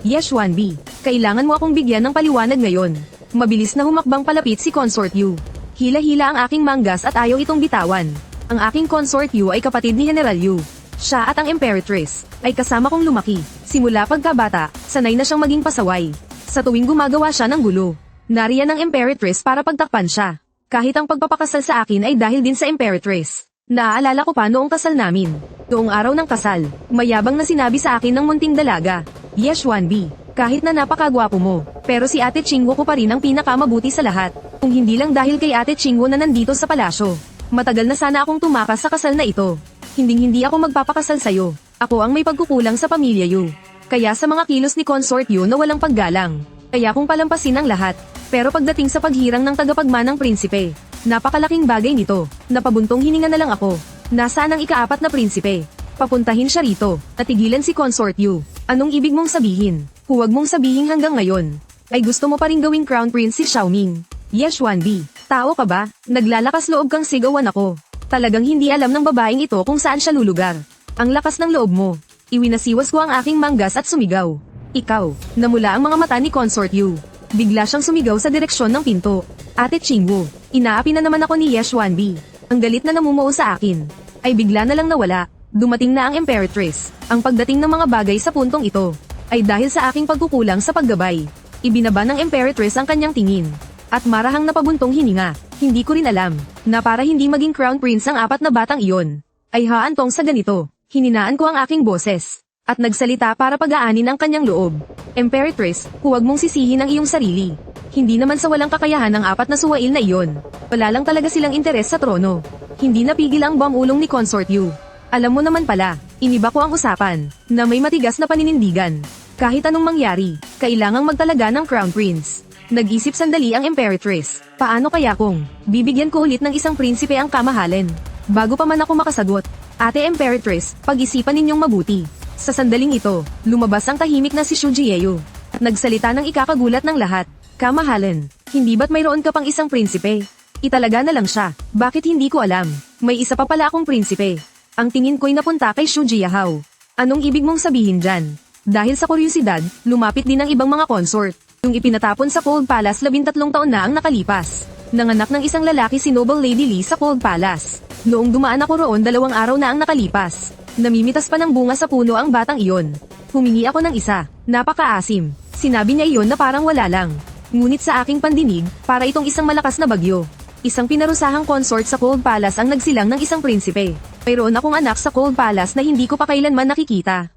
Yes, Wanbi, kailangan mo akong bigyan ng paliwanag ngayon. Mabilis na humakbang palapit si Consort Yu. Hila-hila ang aking manggas at ayaw itong bitawan. Ang aking Consort Yu ay kapatid ni General Yu. Siya at ang Emperatrice ay kasama kong lumaki. Simula pagkabata, sanay na siyang maging pasaway. Sa tuwing gumagawa siya ng gulo, nariyan ang Emperatrice para pagtakpan siya. Kahit ang pagpapakasal sa akin ay dahil din sa Emperatrice. Naaalala ko pa noong kasal namin. Noong araw ng kasal, mayabang na sinabi sa akin ng munting dalaga, Yes, Wanbi, kahit na napakagwapo mo, pero si Ate Chingwo ko pa rin ang pinakamabuti sa lahat. Kung hindi lang dahil kay Ate Chingwo na nandito sa palasyo, matagal na sana akong tumakas sa kasal na ito. Hindi ako magpapakasal sa'yo. Ako ang may pagkukulang sa pamilya Yu. Kaya sa mga kilos ni Consort Yu na walang paggalang, kaya kong palampasin ang lahat. Pero pagdating sa paghirang ng tagapagmanang prinsipe, napakalaking bagay nito. Napabuntong hininga na lang ako. Nasaan ang ika-4 na prinsipe? Papuntahin siya rito. Natigilan si Consort Yu. Anong ibig mong sabihin? Huwag mong sabihin hanggang ngayon ay gusto mo pa rin gawing crown prince si Xiaoming. Yes, Wanbi. Tao ka ba? Naglalakas loob kang sigawan ako. Talagang hindi alam ng babaeng ito kung saan siya lulugar. Ang lakas ng loob mo. Iwinasiwas ko ang aking manggas at sumigaw. Ikaw. Namula ang mga mata ni Consort Yu. Bigla siyang sumigaw sa direksyon ng pinto. Ate Chingwo, inaapi na naman ako ni Yes, Wanbi. Ang galit na namumuo sa akin ay bigla na lang nawala. Dumating na ang Emperatrice. Ang pagdating ng mga bagay sa puntong ito ay dahil sa aking pagkukulang sa paggabay. Ibinaba ng Emperoress ang kanyang tingin. At marahang napabuntong hininga. Hindi ko rin alam, na para hindi maging Crown Prince ang apat na batang iyon, ay haantong sa ganito. Hininaan ko ang aking boses. At nagsalita para pag-aanin ang kanyang loob. Emperoress, huwag mong sisihin ang iyong sarili. Hindi naman sa walang kakayahan ng apat na suwail na iyon. Wala lang talaga silang interes sa trono. Hindi napigil ang bomb-ulong ni Consort Yu. Alam mo naman pala, iniba ko ang usapan, na may matigas na paninindigan. Kahit anong mangyari, kailangang magtalaga ng Crown Prince. Nag-isip sandali ang Emperoress. Paano kaya kung bibigyan ko ulit ng isang prinsipe ang kamahalin? Bago pa man ako makasagot, Ate Emperoress, pag-isipan ninyong mabuti. Sa sandaling ito, lumabas ang tahimik na si Shu Jieyu. Nagsalita ng ikakagulat ng lahat. Kamahalin, hindi ba't mayroon ka pang isang prinsipe? Italaga na lang siya. Bakit hindi ko alam? May isa pa pala akong prinsipe. Ang tingin ko'y napunta kay Shu Jiahao. Anong ibig mong sabihin dyan? Dahil sa kuryosidad, lumapit din ang ibang mga consort. Yung ipinatapon sa Cold Palace 13 taon na ang nakalipas. Nanganak ng isang lalaki si Noble Lady Lee sa Cold Palace. Noong dumaan ako roon 2 araw na ang nakalipas. Namimitas pa ng bunga sa puno ang batang iyon. Humingi ako ng isa. Napakaasim. Sinabi niya iyon na parang wala lang. Ngunit sa aking pandinig, para itong isang malakas na bagyo. Isang pinarusahang consort sa Cold Palace ang nagsilang ng isang prinsipe. Mayroon akong anak sa Cold Palace na hindi ko pa kailanman nakikita.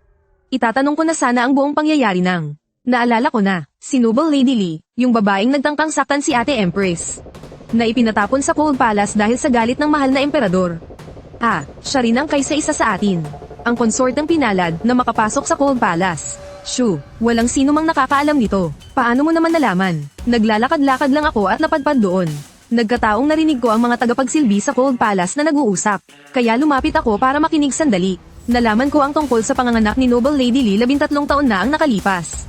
Itatanong ko na sana ang buong pangyayari ng. Naalala ko na, si Noble Lady Lee, yung babaeng nagtangkang saktan si Ate Empress. Na ipinatapon sa Cold Palace dahil sa galit ng mahal na emperador. Siya rin ang kaysa-isa sa atin. Ang consort ng pinalad na makapasok sa Cold Palace. Shu, walang sino mang nakakaalam nito. Paano mo naman nalaman? Naglalakad-lakad lang ako at napadpad doon. Nagkataong narinig ko ang mga tagapagsilbi sa Cold Palace na nag-uusap. Kaya lumapit ako para makinig sandali. Nalaman ko ang tungkol sa panganganak ni Noble Lady Lee 13 taon na ang nakalipas.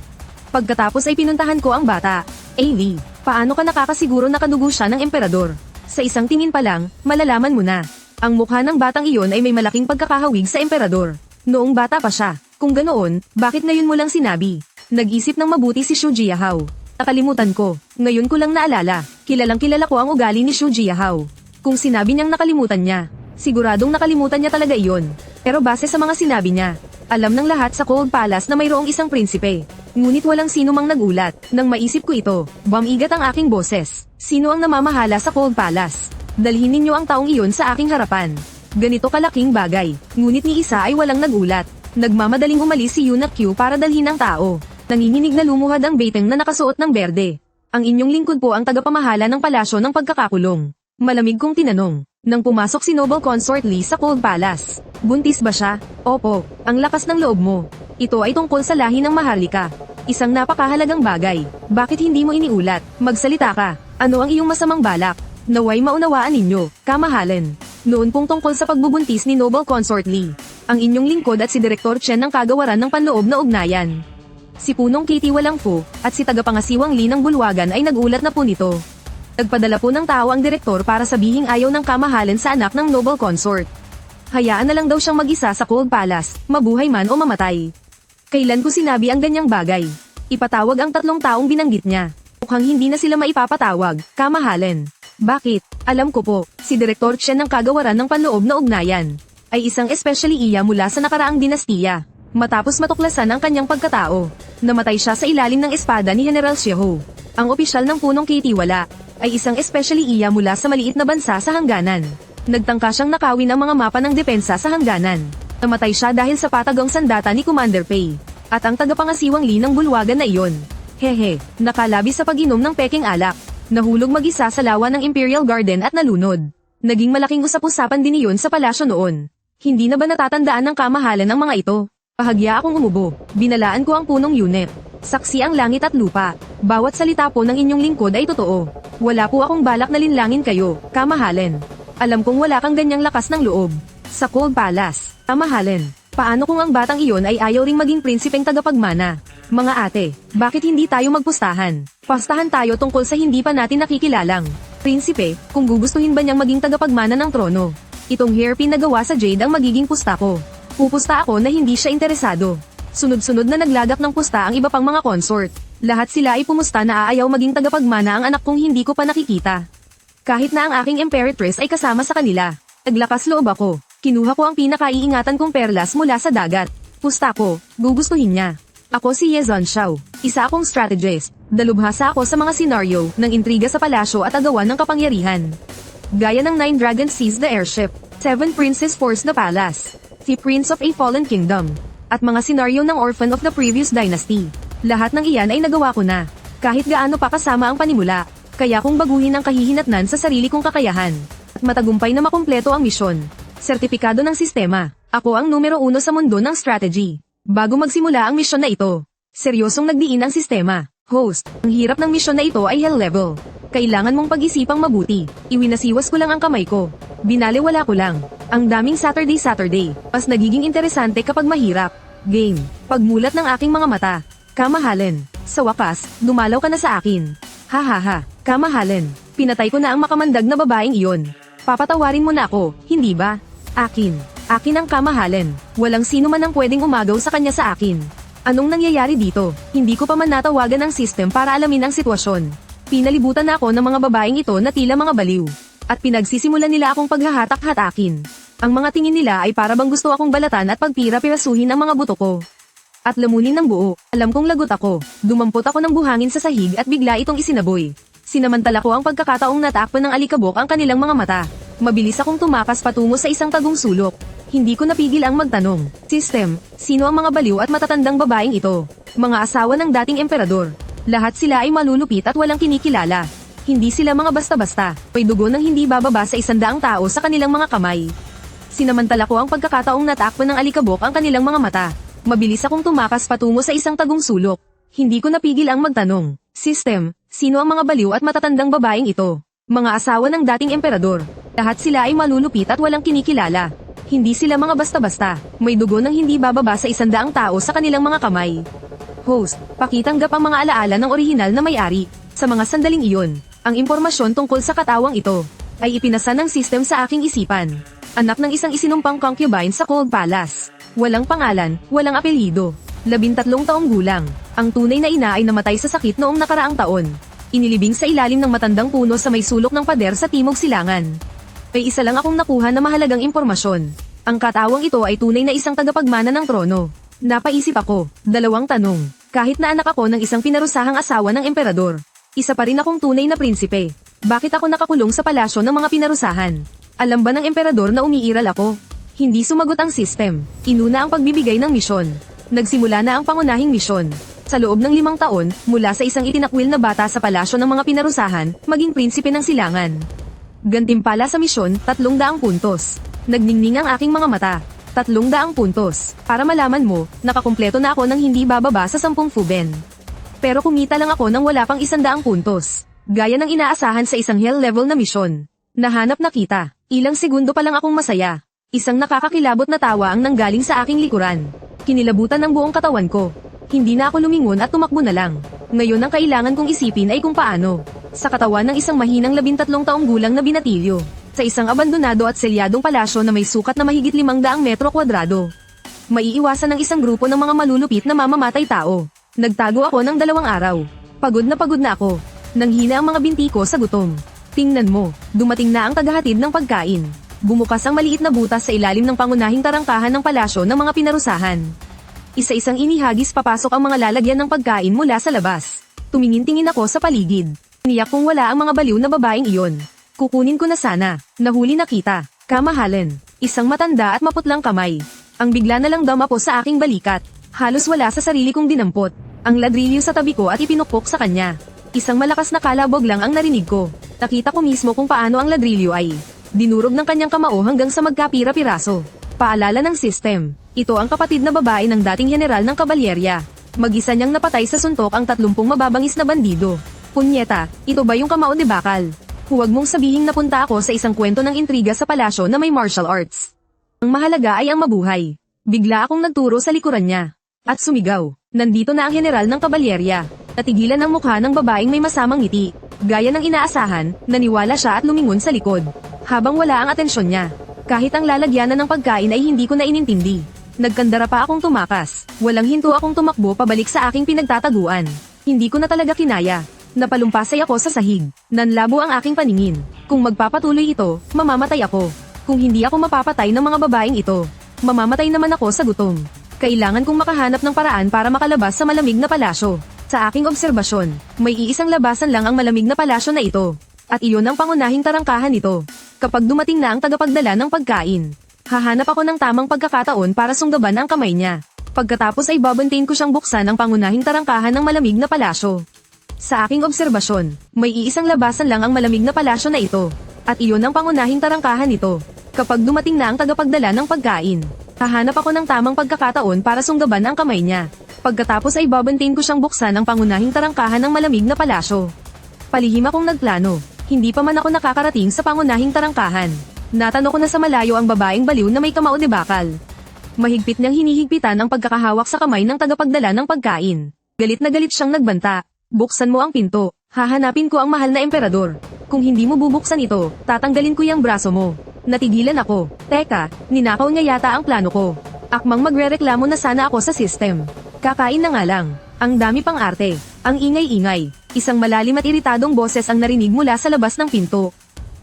Pagkatapos ay pinuntahan ko ang bata. Lee, paano ka nakakasiguro na kadugo siya ng emperador? Sa isang tingin pa lang, malalaman mo na. Ang mukha ng batang iyon ay may malaking pagkakahawig sa emperador. Noong bata pa siya. Kung ganoon, bakit ngayon mo lang sinabi? Nag-isip ng mabuti si Shu Jiahao. Nakalimutan ko. Ngayon ko lang naalala. Kilalang kilala ko ang ugali ni Shu Jiahao. Kung sinabi niyang nakalimutan niya, siguradong nakalimutan niya talaga iyon. Pero base sa mga sinabi niya, alam ng lahat sa Cold Palace na mayroong isang prinsipe. Ngunit walang sino mang nagulat. Nang maisip ko ito, bumigat ang aking boses. Sino ang namamahala sa Cold Palace? Dalhin ninyo ang taong iyon sa aking harapan. Ganito kalaking bagay. Ngunit ni isa ay walang nagulat. Nagmamadaling umalis si Yuna Q para dalhin ang tao. Nanginginig na lumuhad ang Beiteng na nakasuot ng berde. Ang inyong lingkod po ang tagapamahala ng palasyo ng pagkakakulong. Malamig kong tinanong. Nang pumasok si Noble Consort Lee sa Cold Palace. Buntis ba siya? Opo, ang lakas ng loob mo. Ito ay tungkol sa lahi ng Maharlika. Isang napakahalagang bagay. Bakit hindi mo iniulat? Magsalita ka. Ano ang iyong masamang balak? Naway maunawaan ninyo, kamahalin. Noon pong tungkol sa pagbubuntis ni Noble Consort Lee. Ang inyong lingkod at si Direktor Chen ng Kagawaran ng Panloob na Ugnayan. Si Punong Katie Walangfu at si Tagapangasiwang Lee ng Bulwagan ay nagulat na po nito. Nagpadala po ng tao ang direktor para sabihing ayaw ng kamahalin sa anak ng Noble Consort. Hayaan na lang daw siyang mag-isa sa Cold Palace, mabuhay man o mamatay. Kailan ko sinabi ang ganyang bagay? Ipatawag ang 3 taong binanggit niya. Mukhang hindi na sila maipapatawag, kamahalin. Bakit? Alam ko po, si Direktor Chen ng Kagawaran ng Panloob na Ugnayan ay isang especially iya mula sa nakaraang dinastiya. Matapos matuklasan ang kanyang pagkatao, namatay siya sa ilalim ng espada ni General Xiaohu. Ang opisyal ng Punong Katie Wala ay isang especially iya mula sa maliit na bansa sa hangganan. Nagtangka siyang nakawin ang mga mapa ng depensa sa hangganan. Namatay siya dahil sa patagang sandata ni Commander Pei. At ang tagapangasiwang Lee ng Bulwagan na iyon. Hehe, nakalabi sa pag-inom ng peking alak. Nahulog mag-isa sa lawa ng Imperial Garden at nalunod. Naging malaking usap-usapan din iyon sa palasyo noon. Hindi na ba natatandaan ng kamahalan ng mga ito? Bahagya akong umubo. Binalaan ko ang punong unit. Saksi ang langit at lupa. Bawat salita po ng inyong lingkod ay totoo. Wala po akong balak na linlangin kayo, kamahalin. Alam kong wala kang ganyang lakas ng loob. Sa Cold Palace, kamahalin. Paano kung ang batang iyon ay ayaw ring maging prinsipeng tagapagmana? Mga ate, bakit hindi tayo magpustahan? Pastahan tayo tungkol sa hindi pa natin nakikilalang prinsipe, kung gugustuhin ba niyang maging tagapagmana ng trono. Itong hairpin na gawa sa jade ang magiging pusta ko. Pupusta ako na hindi siya interesado. Sunod-sunod na naglagak ng pusta ang iba pang mga consort. Lahat sila ay pumusta na aayaw maging tagapagmana ang anak kong hindi ko pa nakikita. Kahit na ang aking Emperoress ay kasama sa kanila. Naglakas loob ako. Kinuha ko ang pinakaiingatan kong perlas mula sa dagat. Pusta ko, gugustuhin niya. Ako si Ye Zhenxiao, isa akong strategist. Dalubhasa ako sa mga senaryo ng intriga sa palasyo at agawan ng kapangyarihan. Gaya ng 9 Dragons Seize the Airship, 7 Princes Force the Palace, The Prince of a Fallen Kingdom, at mga senaryo ng Orphan of the Previous Dynasty. Lahat ng iyan ay nagawa ko na, kahit gaano pa kasama ang panimula, kaya kung baguhin ang kahihinatnan sa sarili kong kakayahan, at matagumpay na makumpleto ang misyon. Sertipikado ng sistema, ako ang numero 1 sa mundo ng strategy. Bago magsimula ang misyon na ito, seryosong nagdiin ang sistema. Host, ang hirap ng misyon na ito ay hell level. Kailangan mong pag-isipang mabuti. Iwinasiwas ko lang ang kamay ko. Binaliwala ko lang. Ang daming Saturday. Mas nagiging interesante kapag mahirap. Game. Pagmulat ng aking mga mata. Kamahalin. Sa wakas, dumalaw ka na sa akin. Hahaha. Kamahalin. Pinatay ko na ang makamandag na babaeng iyon. Papatawarin mo na ako, hindi ba? Akin. Akin ang kamahalin. Walang sino man ang pwedeng umagaw sa kanya sa akin. Anong nangyayari dito? Hindi ko pa man natawagan ang system para alamin ang sitwasyon. Pinalibutan na ako ng mga babaeng ito na tila mga baliw. At pinagsisimulan nila akong paghahatak-hatakin. Ang mga tingin nila ay para bang gusto akong balatan at pagpira-pirasuhin ang mga buto ko. At lamunin ng buo, alam kong lagot ako. Dumampot ako ng buhangin sa sahig at bigla itong isinaboy. Sinamantala ko ang pagkakataong natakpan ng alikabok ang kanilang mga mata. Mabilis akong tumakas patungo sa isang tagong sulok. Hindi ko napigil ang magtanong. System, sino ang mga baliw at matatandang babaeng ito? Mga asawa ng dating emperador. Lahat sila ay malulupit at walang kinikilala. Hindi sila mga basta-basta. May dugo ng hindi bababa sa 100 tao sa kanilang mga kamay. Sinamantala ko ang pagkakataong natakpan ng alikabok ang kanilang mga mata. Mabilis akong tumakas patungo sa isang tagong sulok. Hindi ko napigil ang magtanong. System, sino ang mga baliw at matatandang babaeng ito? Mga asawa ng dating emperador. Lahat sila ay malulupit at walang kinikilala. Hindi sila mga basta-basta. May dugo ng hindi bababa sa 100 tao sa kanilang mga kamay. Host, pakitanggap ang mga alaala ng orihinal na may-ari. Sa mga sandaling iyon, ang impormasyon tungkol sa katawang ito ay ipinasa ng system sa aking isipan. Anak ng isang isinumpang concubine sa Cold Palace. Walang pangalan, walang apelyido. 13 taong gulang. Ang tunay na ina ay namatay sa sakit noong nakaraang taon. Inilibing sa ilalim ng matandang puno sa may sulok ng pader sa Timog Silangan. May isa lang akong nakuha na mahalagang impormasyon. Ang katawang ito ay tunay na isang tagapagmana ng trono. Napaisip ako, 2 tanong. Kahit na anak ako ng isang pinarusahang asawa ng emperador, isa pa rin akong tunay na prinsipe. Bakit ako nakakulong sa palasyo ng mga pinarusahan? Alam ba ng emperador na umiiral ako? Hindi sumagot ang system. Inuna ang pagbibigay ng misyon. Nagsimula na ang pangunahing misyon. Sa loob ng 5 taon, mula sa isang itinakwil na bata sa palasyo ng mga pinarusahan, maging prinsipe ng silangan. Gantimpala sa misyon, 300 puntos. Nagningning ang aking mga mata. 300 puntos. Para malaman mo, nakakumpleto na ako ng hindi bababa sa 10 fuben. Pero kumita lang ako ng wala pang 100 puntos. Gaya ng inaasahan sa isang hell level na misyon. Nahanap na kita. Ilang segundo pa lang akong masaya. Isang nakakakilabot na tawa ang nanggaling sa aking likuran. Kinilabutan ng buong katawan ko. Hindi na ako lumingon at tumakbo na lang. Ngayon ang kailangan kong isipin ay kung paano. Sa katawan ng isang mahinang 13 taong gulang na binatilyo. Sa isang abandonado at selyadong palasyo na may sukat na mahigit 500 metro kwadrado. Maiiwasan ng isang grupo ng mga malulupit na mamamatay tao. Nagtago ako ng 2 araw. Pagod na ako. Nanghina ang mga binti ko sa gutom. Tingnan mo, dumating na ang tagahatid ng pagkain. Bumukas ang maliit na butas sa ilalim ng pangunahing tarangkahan ng palasyo ng mga pinarusahan. Isa-isang inihagis papasok ang mga lalagyan ng pagkain mula sa labas. Tumingin-tingin ako sa paligid. Niyak kung wala ang mga baliw na babaeng iyon. Kukunin ko na sana. Nahuli na kita. Kamahalin. Isang matanda at maputlang kamay. Ang bigla na lang damapo sa aking balikat. Halos wala sa sarili kong dinampot. Ang ladrilyo sa tabi ko at ipinukpok sa kanya. Isang malakas na kalabog lang ang narinig ko. Nakita ko mismo kung paano ang ladrilyo ay dinurog ng kanyang kamao hanggang sa magkapira-piraso. Paalala ng system. Ito ang kapatid na babae ng dating general ng kabalyerya. Mag-isa niyang napatay sa suntok ang 30 mababangis na bandido. Punyeta, ito ba yung kamao ni Bakal? Huwag mong sabihing napunta ako sa isang kwento ng intriga sa palasyo na may martial arts. Ang mahalaga ay ang mabuhay. Bigla akong nagturo sa likuran niya. At sumigaw. Nandito na ang general ng kabalyerya. Natigilan ang mukha ng babaeng may masamang ngiti. Gaya ng inaasahan, naniwala siya at lumingon sa likod. Habang wala ang atensyon niya. Kahit ang lalagyanan ng pagkain ay hindi ko na inintindi. Nagkandara pa akong tumakas. Walang hinto akong tumakbo pabalik sa aking pinagtataguan. Hindi ko na talaga kinaya. Napalumpasay ako sa sahig. Nanlabo ang aking paningin. Kung magpapatuloy ito, mamamatay ako. Kung hindi ako mapapatay ng mga babaeng ito, mamamatay naman ako sa gutom. Kailangan kong makahanap ng paraan para makalabas sa malamig na palasyo. Sa aking obserbasyon, may iisang labasan lang ang malamig na palasyo na ito. At iyon ang pangunahing tarangkahan nito. Kapag dumating na ang tagapagdala ng pagkain, hahanap ako ng tamang pagkakataon para sunggaban ang kamay niya. Pagkatapos ay babantayin ko siyang buksan ang pangunahing tarangkahan ng malamig na palasyo. Sa aking obserbasyon, may iisang labasan lang ang malamig na palasyo na ito. At iyon ang pangunahing tarangkahan nito. Kapag dumating na ang tagapagdala ng pagkain, hahanap ako ng tamang pagkakataon para sunggaban ang kamay niya. Pagkatapos ay babantayin ko siyang buksan ang pangunahing tarangkahan ng malamig na palasyo. Palihim akong nagplano. Hindi pa man ako nakakarating sa pangunahing tarangkahan. Natano ko na sa malayo ang babaeng baliw na may kamao de bakal. Mahigpit niyang hinihigpitan ang pagkakahawak sa kamay ng tagapagdala ng pagkain. Galit na galit siyang nagbanta. Buksan mo ang pinto. Hahanapin ko ang mahal na emperador. Kung hindi mo bubuksan ito, tatanggalin ko yung braso mo. Natigilan ako. Teka, ninakaw niya yata ang plano ko. Akmang magrereklamo na sana ako sa system. Kakain na nga lang. Ang dami pang arte. Ang ingay-ingay. Isang malalim at iritadong boses ang narinig mula sa labas ng pinto.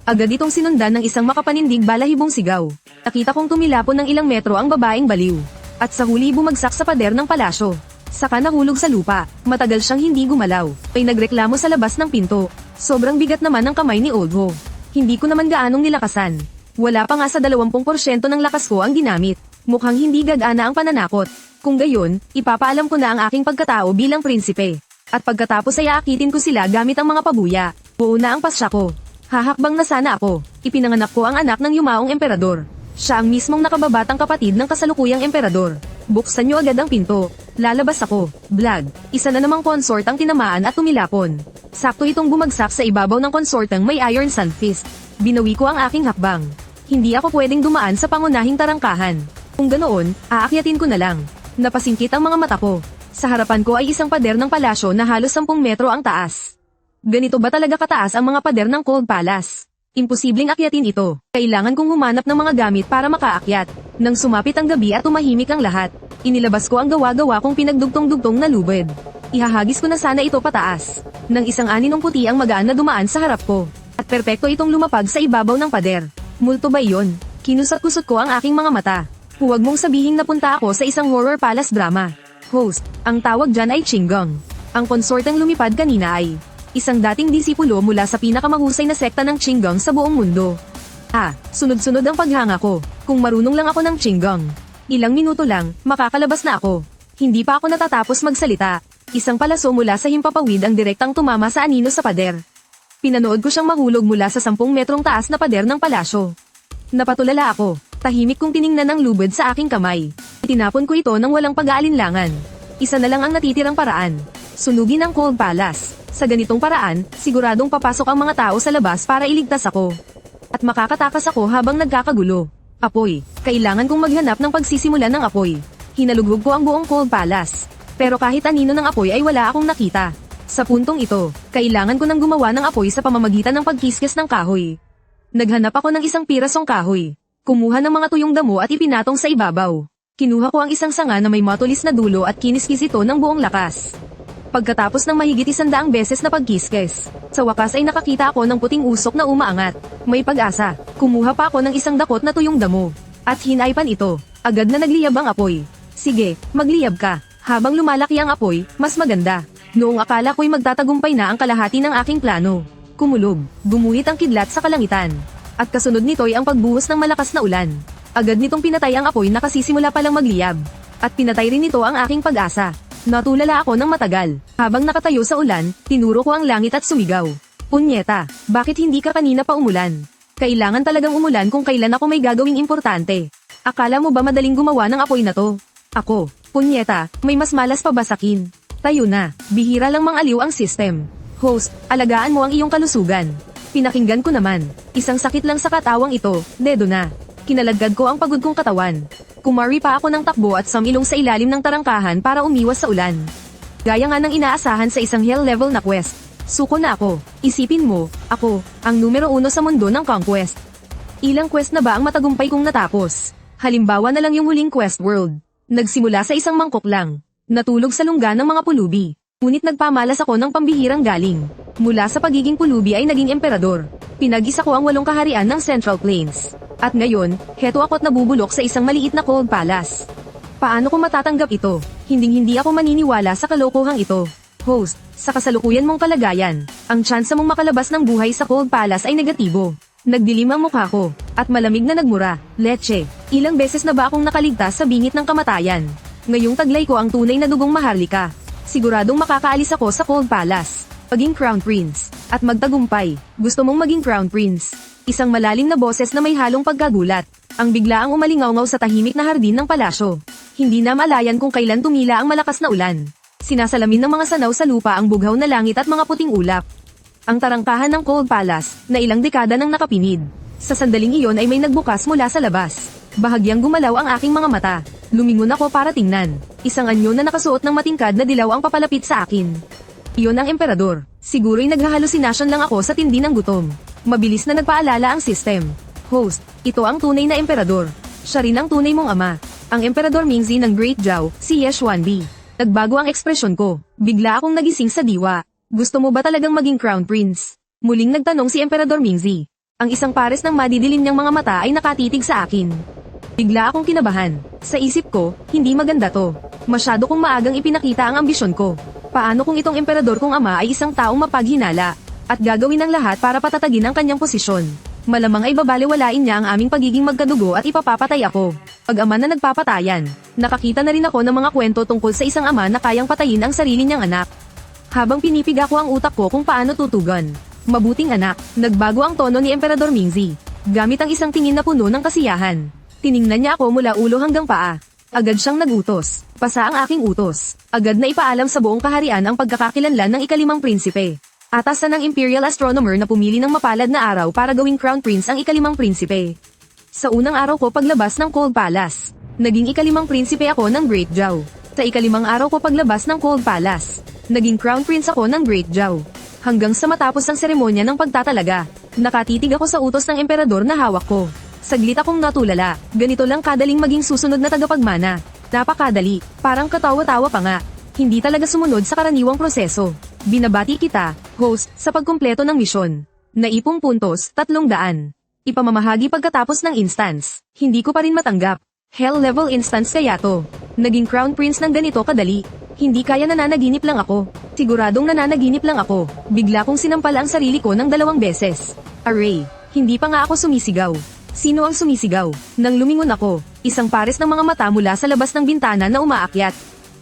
Agad itong sinundan ng isang makapanindig balahibong sigaw. Nakita kong tumilapon ng ilang metro ang babaeng baliw. At sa huli bumagsak sa pader ng palasyo. Saka nahulog sa lupa. Matagal siyang hindi gumalaw. Ay nagreklamo sa labas ng pinto. Sobrang bigat naman ang kamay ni Oldho. Hindi ko naman gaanong nilakasan. Wala pa nga sa 20% ng lakas ko ang ginamit. Mukhang hindi gagana ang pananakot. Kung gayon, ipapaalam ko na ang aking pagkatao bilang prinsipe. At pagkatapos ay aakitin ko sila gamit ang mga pabuya. Buo na ang pasya ko. Hahakbang na sana ako. Ipinanganak ko ang anak ng yumaong emperador. Siya ang mismong nakababatang kapatid ng kasalukuyang emperador. Buksan niyo agad ang pinto. Lalabas ako. Blag. Isa na namang consort ang tinamaan at tumilapon. Sakto itong bumagsak sa ibabaw ng consortang may iron sun fist. Binawi ko ang aking hakbang. Hindi ako pwedeng dumaan sa pangunahing tarangkahan. Kung ganoon, aakyatin ko na lang. Napasingkit ang mga mata ko. Sa harapan ko ay isang pader ng palasyo na halos 10 metro ang taas. Ganito ba talaga kataas ang mga pader ng Cold Palace? Imposibleng akyatin ito. Kailangan kong humanap ng mga gamit para makaakyat. Nang sumapit ang gabi at tumahimik ang lahat, inilabas ko ang gawa-gawa kong pinagdugtong-dugtong na lubid. Ihahagis ko na sana ito pataas. Nang isang aninong puti ang magaan na dumaan sa harap ko. At perpekto itong lumapag sa ibabaw ng pader. Multo ba iyon? Kinusat-kusot ko ang aking mga mata. Huwag mong sabihing napunta ako sa isang horror palace drama. Host, ang tawag dyan ay Chinggong. Ang konsorteng lumipad kanina ay isang dating disipulo mula sa pinakamahusay na sekta ng Chinggong sa buong mundo. Sunod-sunod ang paghanga ko. Kung marunong lang ako ng Chinggong, ilang minuto lang, makakalabas na ako. Hindi pa ako natatapos magsalita. Isang palaso mula sa himpapawid ang direktang tumama sa anino sa pader. Pinanood ko siyang mahulog mula sa 10 metrong taas na pader ng palasyo. Napatulala ako. Tahimik kong tiningnan ang lubid sa aking kamay. Tinapon ko ito nang walang pag-aalinlangan. Isa na lang ang natitirang paraan. Sunugin ang Cold Palace. Sa ganitong paraan, siguradong papasok ang mga tao sa labas para iligtas ako. At makakatakas ako habang nagkakagulo. Apoy. Kailangan kong maghanap ng pagsisimula ng apoy. Hinalugog ko ang buong Cold Palace. Pero kahit anino ng apoy ay wala akong nakita. Sa puntong ito, kailangan ko nang gumawa ng apoy sa pamamagitan ng pagkiskis ng kahoy. Naghanap ako ng isang pirasong kahoy. Kumuha ng mga tuyong damo at ipinatong sa ibabaw. Kinuha ko ang isang sanga na may matulis na dulo at kiniskis ito ng buong lakas. Pagkatapos ng mahigit 100 beses na pagkiskis, sa wakas ay nakakita ako ng puting usok na umaangat. May pag-asa. Kumuha pa ako ng isang dakot na tuyong damo. At hinaypan ito. Agad na nagliyab ang apoy. Sige, magliyab ka. Habang lumalaki ang apoy, mas maganda. Noong akala ko'y magtatagumpay na ang kalahati ng aking plano. Kumulob. Gumuhit ang kidlat sa kalangitan. At kasunod nito'y ang pagbuhos ng malakas na ulan. Agad nitong pinatay ang apoy na kasisimula palang magliyab. At pinatay rin nito ang aking pag-asa. Natulala ako ng matagal. Habang nakatayo sa ulan, tinuro ko ang langit at sumigaw. Punyeta, bakit hindi ka kanina pa umulan? Kailangan talagang umulan kung kailan ako may gagawing importante. Akala mo ba madaling gumawa ng apoy na to? Ako, punyeta, may mas malas pa ba sakin? Tayo na, bihira lang mangaliw ang system. Host, alagaan mo ang iyong kalusugan. Pinakinggan ko naman. Isang sakit lang sa katawang ito, dedo na. Kinalagad ko ang pagod kong katawan. Kumari pa ako ng takbo at sumilong sa ilalim ng tarangkahan para umiwas sa ulan. Gaya nga ng inaasahan sa isang hell level na quest. Suko na ako. Isipin mo, ako, ang numero 1 sa mundo ng conquest. Ilang quest na ba ang matagumpay kong natapos? Halimbawa na lang yung huling quest world. Nagsimula sa isang mangkok lang. Natulog sa lungga ng mga pulubi. Ngunit nagpamalas ako ng pambihirang galing. Mula sa pagiging pulubi ay naging emperador. Pinag-isa ko ang 8 kaharian ng Central Plains. At ngayon, heto ako't nabubulok sa isang maliit na Cold Palace. Paano ko matatanggap ito? Hinding-hindi ako maniniwala sa kalokohang ito. Host, sa kasalukuyan mong kalagayan, ang tsansa mong makalabas ng buhay sa Cold Palace ay negatibo. Nagdilim ang mukha ko, at malamig na nagmura. Leche, ilang beses na ba akong nakaligtas sa bingit ng kamatayan? Ngayong taglay ko ang tunay na dugong Maharlika. Siguradong makakaalis ako sa Cold Palace, maging Crown Prince, at magtagumpay. Gusto mong maging Crown Prince? Isang malalim na boses na may halong pagkagulat. Ang biglaang umalingaw-ngaw sa tahimik na hardin ng palasyo. Hindi na malayan kung kailan tumila ang malakas na ulan. Sinasalamin ng mga sanaw sa lupa ang bughaw na langit at mga puting ulap. Ang tarangkahan ng Cold Palace, na ilang dekada nang nakapinid. Sa sandaling iyon ay may nagbukas mula sa labas. Bahagyang gumalaw ang aking mga mata. Lumingon ako para tingnan. Isang anyo na nakasuot ng matingkad na dilaw ang papalapit sa akin. Iyon ang emperador. Siguro'y naghahalusinasyon lang ako sa tindi ng gutom. Mabilis na nagpaalala ang system. Host, ito ang tunay na emperador. Siya rin ang tunay mong ama. Ang Emperador Mingzi ng Great Zhao, si Ye Xuanbi. Nagbago ang ekspresyon ko. Bigla akong nagising sa diwa. Gusto mo ba talagang maging Crown Prince? Muling nagtanong si Emperador Mingzi. Ang isang pares ng madidilim niyang mga mata ay nakatitig sa akin. Bigla akong kinabahan. Sa isip ko, hindi maganda to. Masyado kong maagang ipinakita ang ambisyon ko. Paano kung itong emperador kong ama ay isang taong mapaghinala, at gagawin ang lahat para patatagin ang kanyang posisyon? Malamang ay babaliwalain niya ang aming pagiging magkadugo at ipapapatay ako. Pag-ama na nagpapatayan, nakakita na rin ako ng mga kwento tungkol sa isang ama na kayang patayin ang sarili niyang anak. Habang pinipiga ko ang utak ko kung paano tutugan. Mabuting anak, nagbago ang tono ni Emperador Mingzi. Gamit ang isang tingin na puno ng kasiyahan. Tiningnan niya ako mula ulo hanggang paa. Agad siyang nagutos. Pasa ang aking utos. Agad na ipaalam sa buong kaharian ang pagkakakilanlan ng ikalimang prinsipe. Atasan ng Imperial Astronomer na pumili ng mapalad na araw para gawing Crown Prince ang ikalimang prinsipe. Sa unang araw ko paglabas ng Cold Palace, naging ikalimang prinsipe ako ng Great Zhao. Sa ikalimang araw ko paglabas ng Cold Palace, naging Crown Prince ako ng Great Zhao. Hanggang sa matapos ang seremonya ng pagtatalaga, nakatitig ako sa utos ng emperador na hawak ko. Saglit akong natulala, ganito lang kadaling maging susunod na tagapagmana. Napakadali, parang katawa-tawa pa nga. Hindi talaga sumunod sa karaniwang proseso. Binabati kita, host, sa pagkumpleto ng misyon. Naipong puntos, 300. Ipamamahagi pagkatapos ng instance. Hindi ko pa rin matanggap. Hell level instance kaya to. Naging Crown Prince ng ganito kadali. Hindi kaya nananaginip lang ako. Siguradong nananaginip lang ako. Bigla kong sinampal ang sarili ko ng 2 beses. Array. Hindi pa nga ako sumisigaw. Sino ang sumisigaw? Nang lumingon ako, isang pares ng mga mata mula sa labas ng bintana na umaakyat.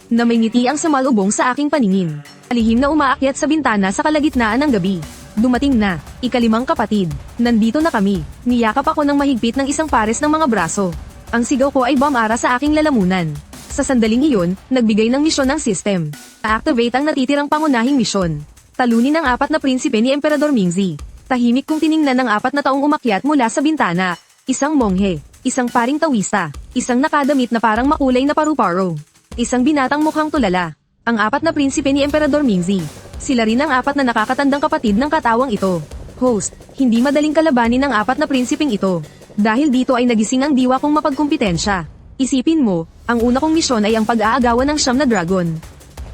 Na may ngiti ang samalubong sa aking paningin. Alihim na umaakyat sa bintana sa kalagitnaan ng gabi. Dumating na, ikalimang kapatid. Nandito na kami. Niyakap ako ng mahigpit ng isang pares ng mga braso. Ang sigaw ko ay bumara sa aking lalamunan. Sa sandaling iyon, nagbigay ng misyon ng system. Na-activate ang natitirang pangunahing misyon. Talunin ang 4 na prinsipe ni Emperador Mingzi. Tahimik kong tiningnan ng 4 na taong umakyat mula sa bintana. Isang monghe, isang paring tawista, isang nakadamit na parang makulay na paru-paro, isang binatang mukhang tulala. Ang 4 na prinsipe ni Emperador Mingzi. Sila rin ang 4 na nakakatandang kapatid ng katawang ito. Host, hindi madaling kalabanin ang 4 na prinsipeng ito. Dahil dito ay nagising ang diwa kong mapagkumpitensya. Isipin mo, ang una kong misyon ay ang pag-aagawan ng 9 na dragon.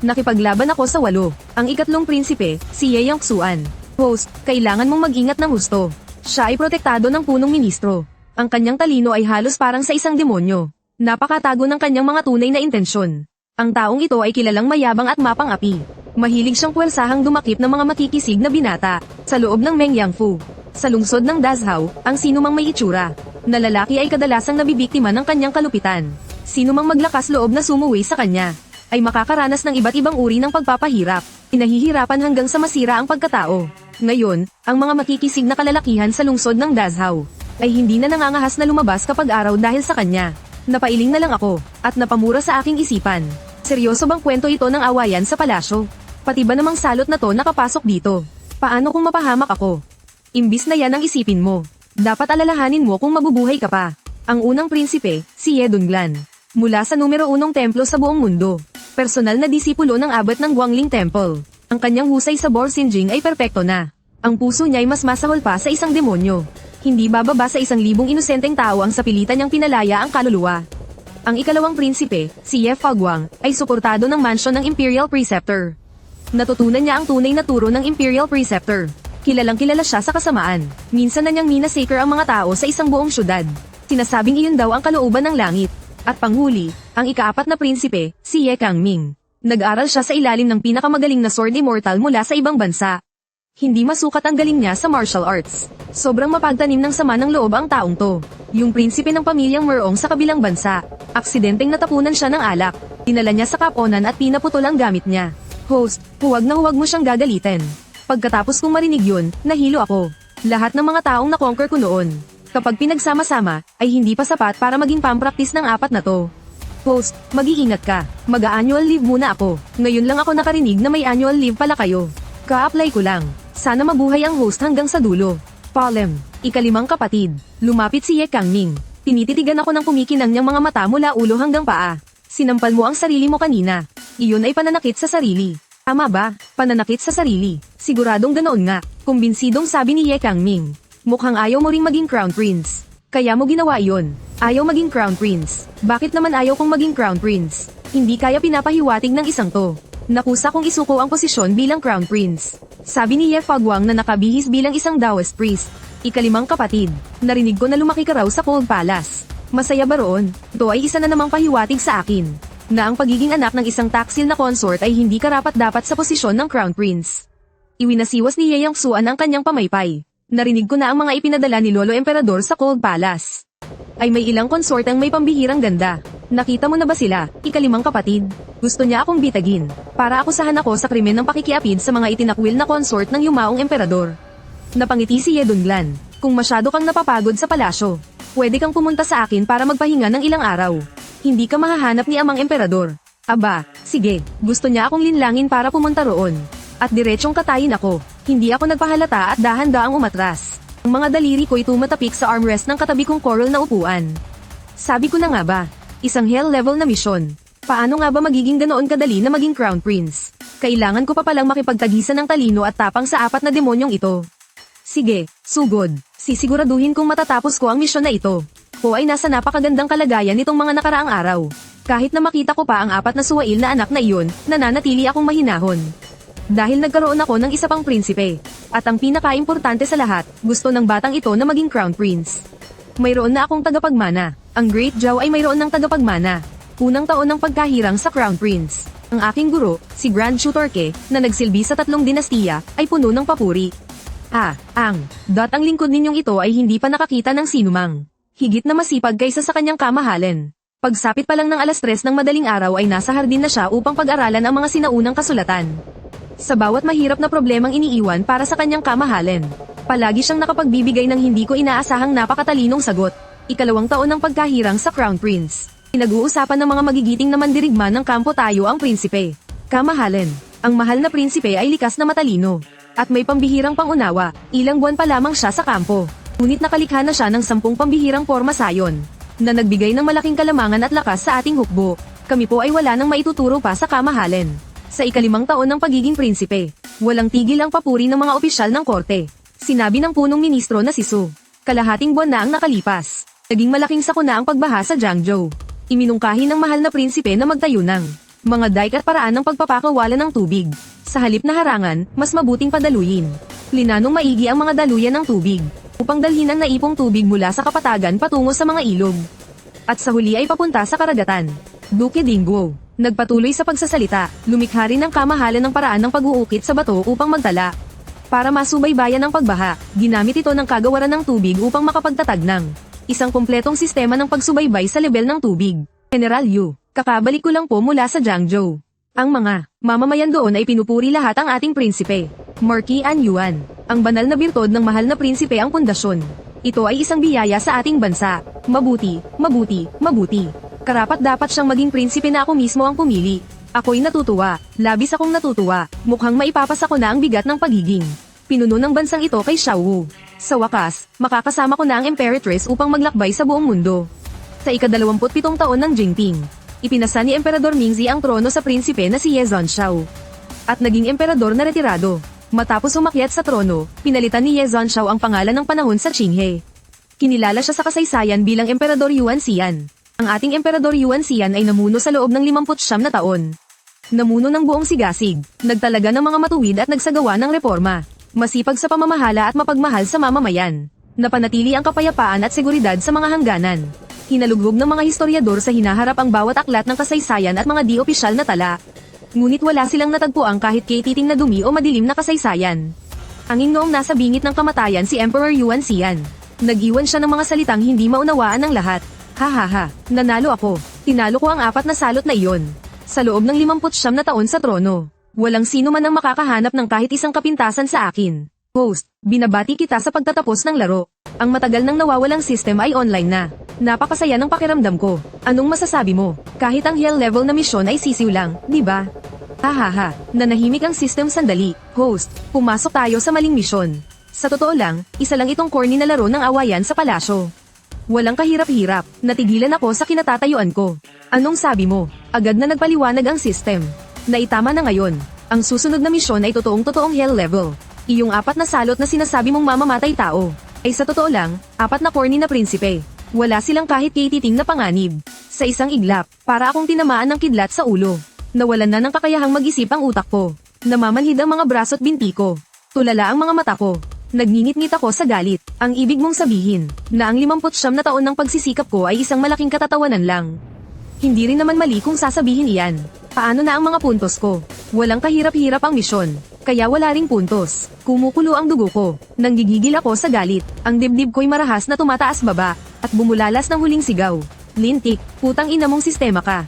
Nakipaglaban ako sa 8. Ang ikatlong prinsipe, si Ye Yongxuan. Host, kailangan mong mag-ingat ng husto. Siya ay protektado ng punong ministro. Ang kanyang talino ay halos parang sa isang demonyo. Napakatago ng kanyang mga tunay na intensyon. Ang taong ito ay kilalang mayabang at mapang-api. Mahilig siyang puwersahang dumakip ng mga makikisig na binata. Sa loob ng Mengyangfu, sa lungsod ng Dazhao, ang sinumang may itsura na lalaki ay kadalasang nabibiktima ng kanyang kalupitan. Sinumang maglakas loob na sumuwi sa kanya ay makakaranas ng iba't ibang uri ng pagpapahirap. Inahihirapan hanggang sa masira ang pagkatao. Ngayon, ang mga makikisig na kalalakihan sa lungsod ng Dazhao ay hindi na nangangahas na lumabas kapag araw dahil sa kanya. Napailing na lang ako, at napamura sa aking isipan. Seryoso bang kwento ito ng awayan sa palasyo? Pati ba namang salot na to nakapasok dito? Paano kung mapahamak ako? Imbis na yan ang isipin mo. Dapat alalahanin mo kung mabubuhay ka pa. Ang unang prinsipe, si Ye Donglan. Mula sa numero 1 templo sa buong mundo. Personal na disipulo ng abat ng Guangling Temple. Ang kanyang husay sa Borsinjing ay perpekto na. Ang puso niya ay mas masahol pa sa isang demonyo. Hindi bababa sa 1,000 inosenteng tao ang sapilitan niyang pinalaya ang kaluluwa. Ang ikalawang prinsipe, si Ye Faguang, ay suportado ng mansyon ng Imperial Preceptor. Natutunan niya ang tunay na turo ng Imperial Preceptor. Kilalang kilala siya sa kasamaan. Minsan na niyang minasacre ang mga tao sa isang buong syudad. Sinasabing iyon daw ang kalooban ng langit. At panghuli, ang ika-4 na prinsipe, si Ye Kangming. Nag-aral siya sa ilalim ng pinakamagaling na sword immortal mula sa ibang bansa. Hindi masukat ang galing niya sa martial arts. Sobrang mapagtanim ng sama ng loob ang taong to. Yung prinsipe ng pamilyang Merong sa kabilang bansa. Aksidenteng natapunan siya ng alak. Dinala niya sa kaponan at pinaputol ang gamit niya. Host, huwag na huwag mo siyang gagalitin. Pagkatapos kong marinig yun, nahilo ako. Lahat ng mga taong na-conquer ko noon. Kapag pinagsama-sama, ay hindi pa sapat para maging pampractice ng apat na to. Host, mag-iingat ka. Mag-a-annual leave muna ako. Ngayon lang ako nakarinig na may annual leave pala kayo. Ka-apply ko lang. Sana mabuhay ang host hanggang sa dulo. Palem, ikalimang kapatid. Lumapit si Ye Kangming. Tinititigan ako ng kumikinang niyang mga mata mula ulo hanggang paa. Sinampal mo ang sarili mo kanina. Iyon ay pananakit sa sarili. Tama ba? Pananakit sa sarili. Siguradong ganoon nga. Kumbinsidong sabi ni Ye Kangming. Mukhang ayaw mo ring maging crown prince. Kaya mo ginawa iyon. Ayaw maging crown prince. Bakit naman ayaw kong maging crown prince? Hindi kaya pinapahiwatig ng isang to. Nakusa kong isuko ang posisyon bilang crown prince. Sabi ni Ye Fagwang na nakabihis bilang isang Taoist priest. Ikalimang kapatid. Narinig ko na lumaki ka raw sa Cold Palace. Masaya ba roon? Ito ay isa na namang pahiwatig sa akin. Na ang pagiging anak ng isang taksil na consort ay hindi karapat-dapat sa posisyon ng crown prince. Iwinasiwas ni Ye Yangsuan ang kanyang pamaypay. Narinig ko na ang mga ipinadala ni Lolo Emperador sa Cold Palace. Ay may ilang consort ang may pambihirang ganda. Nakita mo na ba sila, ikalimang kapatid? Gusto niya akong bitagin, para akusahan ako sa krimen ng pakikiapid sa mga itinakwil na consort ng yumaong emperador. Napangiti si Ye Donglan. Kung masyado kang napapagod sa palasyo, pwede kang pumunta sa akin para magpahinga ng ilang araw. Hindi ka mahahanap ni amang emperador. Aba, sige, gusto niya akong linlangin para pumunta roon. At diretsyong katayin ako. Hindi ako nagpahalata at dahan-daang umatras. Ang mga daliri ko'y tumatapik sa armrest ng katabi kong coral na upuan. Sabi ko na nga ba, isang hell level na misyon. Paano nga ba magiging ganoon kadali na maging crown prince? Kailangan ko pa palang makipagtagisan ng talino at tapang sa apat na demonyong ito. Sige, sugod. Sisiguraduhin kong matatapos ko ang misyon na ito. Ko ay nasa napakagandang kalagayan nitong mga nakaraang araw. Kahit na makita ko pa ang apat na suwail na anak na iyon, nananatili akong mahinahon. Dahil nagkaroon ako ng isa pang prinsipe. At ang pinaka-importante sa lahat, gusto ng batang ito na maging crown prince. Mayroon na akong tagapagmana. Ang Great Zhao ay mayroon ng tagapagmana. Unang taon ng pagkahirang sa crown prince. Ang aking guro, si Grand Shutorke, na nagsilbi sa 3 dinastiya, ay puno ng papuri. Ang lingkod ninyong ito ay hindi pa nakakita ng sinumang. Higit na masipag kaysa sa kanyang kamahalin. Pagsapit pa lang ng 3:00 ng madaling araw ay nasa hardin na siya upang pag-aralan ang mga sinaunang kasulatan. Sa bawat mahirap na problemang iniiwan para sa kanyang kamahalin, palagi siyang nakapagbibigay ng hindi ko inaasahang napakatalinong sagot. Ikalawang taon ng pagkahirang sa Crown Prince. Pinag-uusapan ng mga magigiting na mandirigma ng kampo tayo ang prinsipe. Kamahalin. Ang mahal na prinsipe ay likas na matalino. At may pambihirang pangunawa, ilang buwan pa lamang siya sa kampo. Ngunit nakalikha na siya ng 10 pambihirang porma sayon, na nagbigay ng malaking kalamangan at lakas sa ating hukbo. Kami po ay wala nang maituturo pa sa kamahalin. Sa ikalimang taon ng pagiging prinsipe, walang tigil ang papuri ng mga opisyal ng korte. Sinabi ng punong ministro na si Su. Kalahating buwan na ang nakalipas. Naging malaking sakuna ang pagbaha sa Jiangzhou. Iminungkahi ng mahal na prinsipe na magtayo ng mga dike at paraan ng pagpapakawala ng tubig. Sa halip na harangan, mas mabuting padaluyin. Linanong maigi ang mga daluyan ng tubig, upang dalhin ang naipong tubig mula sa kapatagan patungo sa mga ilog. At sa huli ay papunta sa karagatan. Duque Dingguo, nagpatuloy sa pagsasalita, lumikha rin ng kamahalan ng paraan ng pag-uukit sa bato upang magtala. Para masubaybayan ang pagbaha, ginamit ito ng kagawaran ng tubig upang makapagtatag ng isang kumpletong sistema ng pagsubaybay sa lebel ng tubig. General Yu, kakabalik ko lang po mula sa Jiangzhou. Ang mga mamamayan doon ay pinupuri lahat ang ating prinsipe. Marquis An Yuan, ang banal na birtod ng mahal na prinsipe ang pundasyon. Ito ay isang biyaya sa ating bansa. Mabuti, mabuti, mabuti. Karapat dapat siyang maging prinsipe na ako mismo ang pumili. Ako'y natutuwa, labis akong natutuwa, mukhang maipapasa ko na ang bigat ng pagiging pinuno ng bansang ito kay Xiao Wu. Sa wakas, makakasama ko na ang Emperoress upang maglakbay sa buong mundo. Sa ika-27 taon ng Jingping, ipinasa ni Emperador Mingzi ang trono sa prinsipe na si Ye Zhanxiao. At naging emperador na retirado. Matapos umakyat sa trono, pinalitan ni Ye Zhanxiao ang pangalan ng panahon sa Qinghe. Kinilala siya sa kasaysayan bilang Emperador Yuan Xian. Ang ating Emperador Yuan Xian ay namuno sa loob ng 59 na taon. Namuno ng buong sigasig, nagtalaga ng mga matuwid at nagsagawa ng reforma. Masipag sa pamamahala at mapagmahal sa mamamayan. Napanatili ang kapayapaan at seguridad sa mga hangganan. Hinalugog ng mga historiador sa hinaharap ang bawat aklat ng kasaysayan at mga di-opisyal na tala. Ngunit wala silang natagpuang kahit kay na dumi o madilim na kasaysayan. Anging noong nasa bingit ng kamatayan si Emperor Yuan Xian. Nag-iwan siya ng mga salitang hindi maunawaan ng lahat. Hahaha, nanalo ako. Tinalo ko ang 4 na salot na iyon. Sa loob ng 59 na taon sa trono. Walang sino man ang makakahanap ng kahit isang kapintasan sa akin. Host, binabati kita sa pagtatapos ng laro. Ang matagal nang nawawalang system ay online na. Napakasaya ng pakiramdam ko. Anong masasabi mo? Kahit ang hell level na misyon ay sisiw lang, di ba? Hahaha, nanahimik ang system sandali. Host, pumasok tayo sa maling misyon. Sa totoo lang, isa lang itong corny na laro ng awayan sa palasyo. Walang kahirap-hirap, natigilan ako sa kinatatayuan ko. Anong sabi mo? Agad na nagpaliwanag ang system. Naitama na ngayon. Ang susunod na misyon ay totoong hell level. Iyong 4 na salot na sinasabi mong mamamatay tao. Ay sa totoo lang, 4 na corny na prinsipe. Wala silang kahit kititing na panganib. Sa isang iglap, para akong tinamaan ng kidlat sa ulo. Nawalan na ng kakayahang mag-isip ang utak ko. Namamanhid ang mga braso't binti ko. Tulala ang mga mata ko. Nagninit-ngit ako sa galit. Ang ibig mong sabihin, na ang 59 na taon ng pagsisikap ko ay isang malaking katatawanan lang. Hindi rin naman mali kung sasabihin iyan. Paano na ang mga puntos ko? Walang kahirap-hirap ang misyon. Kaya wala ring puntos. Kumukulo ang dugo ko. Nanggigigil ako sa galit. Ang dibdib ko'y marahas na tumataas baba. At bumulalas ng huling sigaw. Lintik, putang ina mong sistema ka.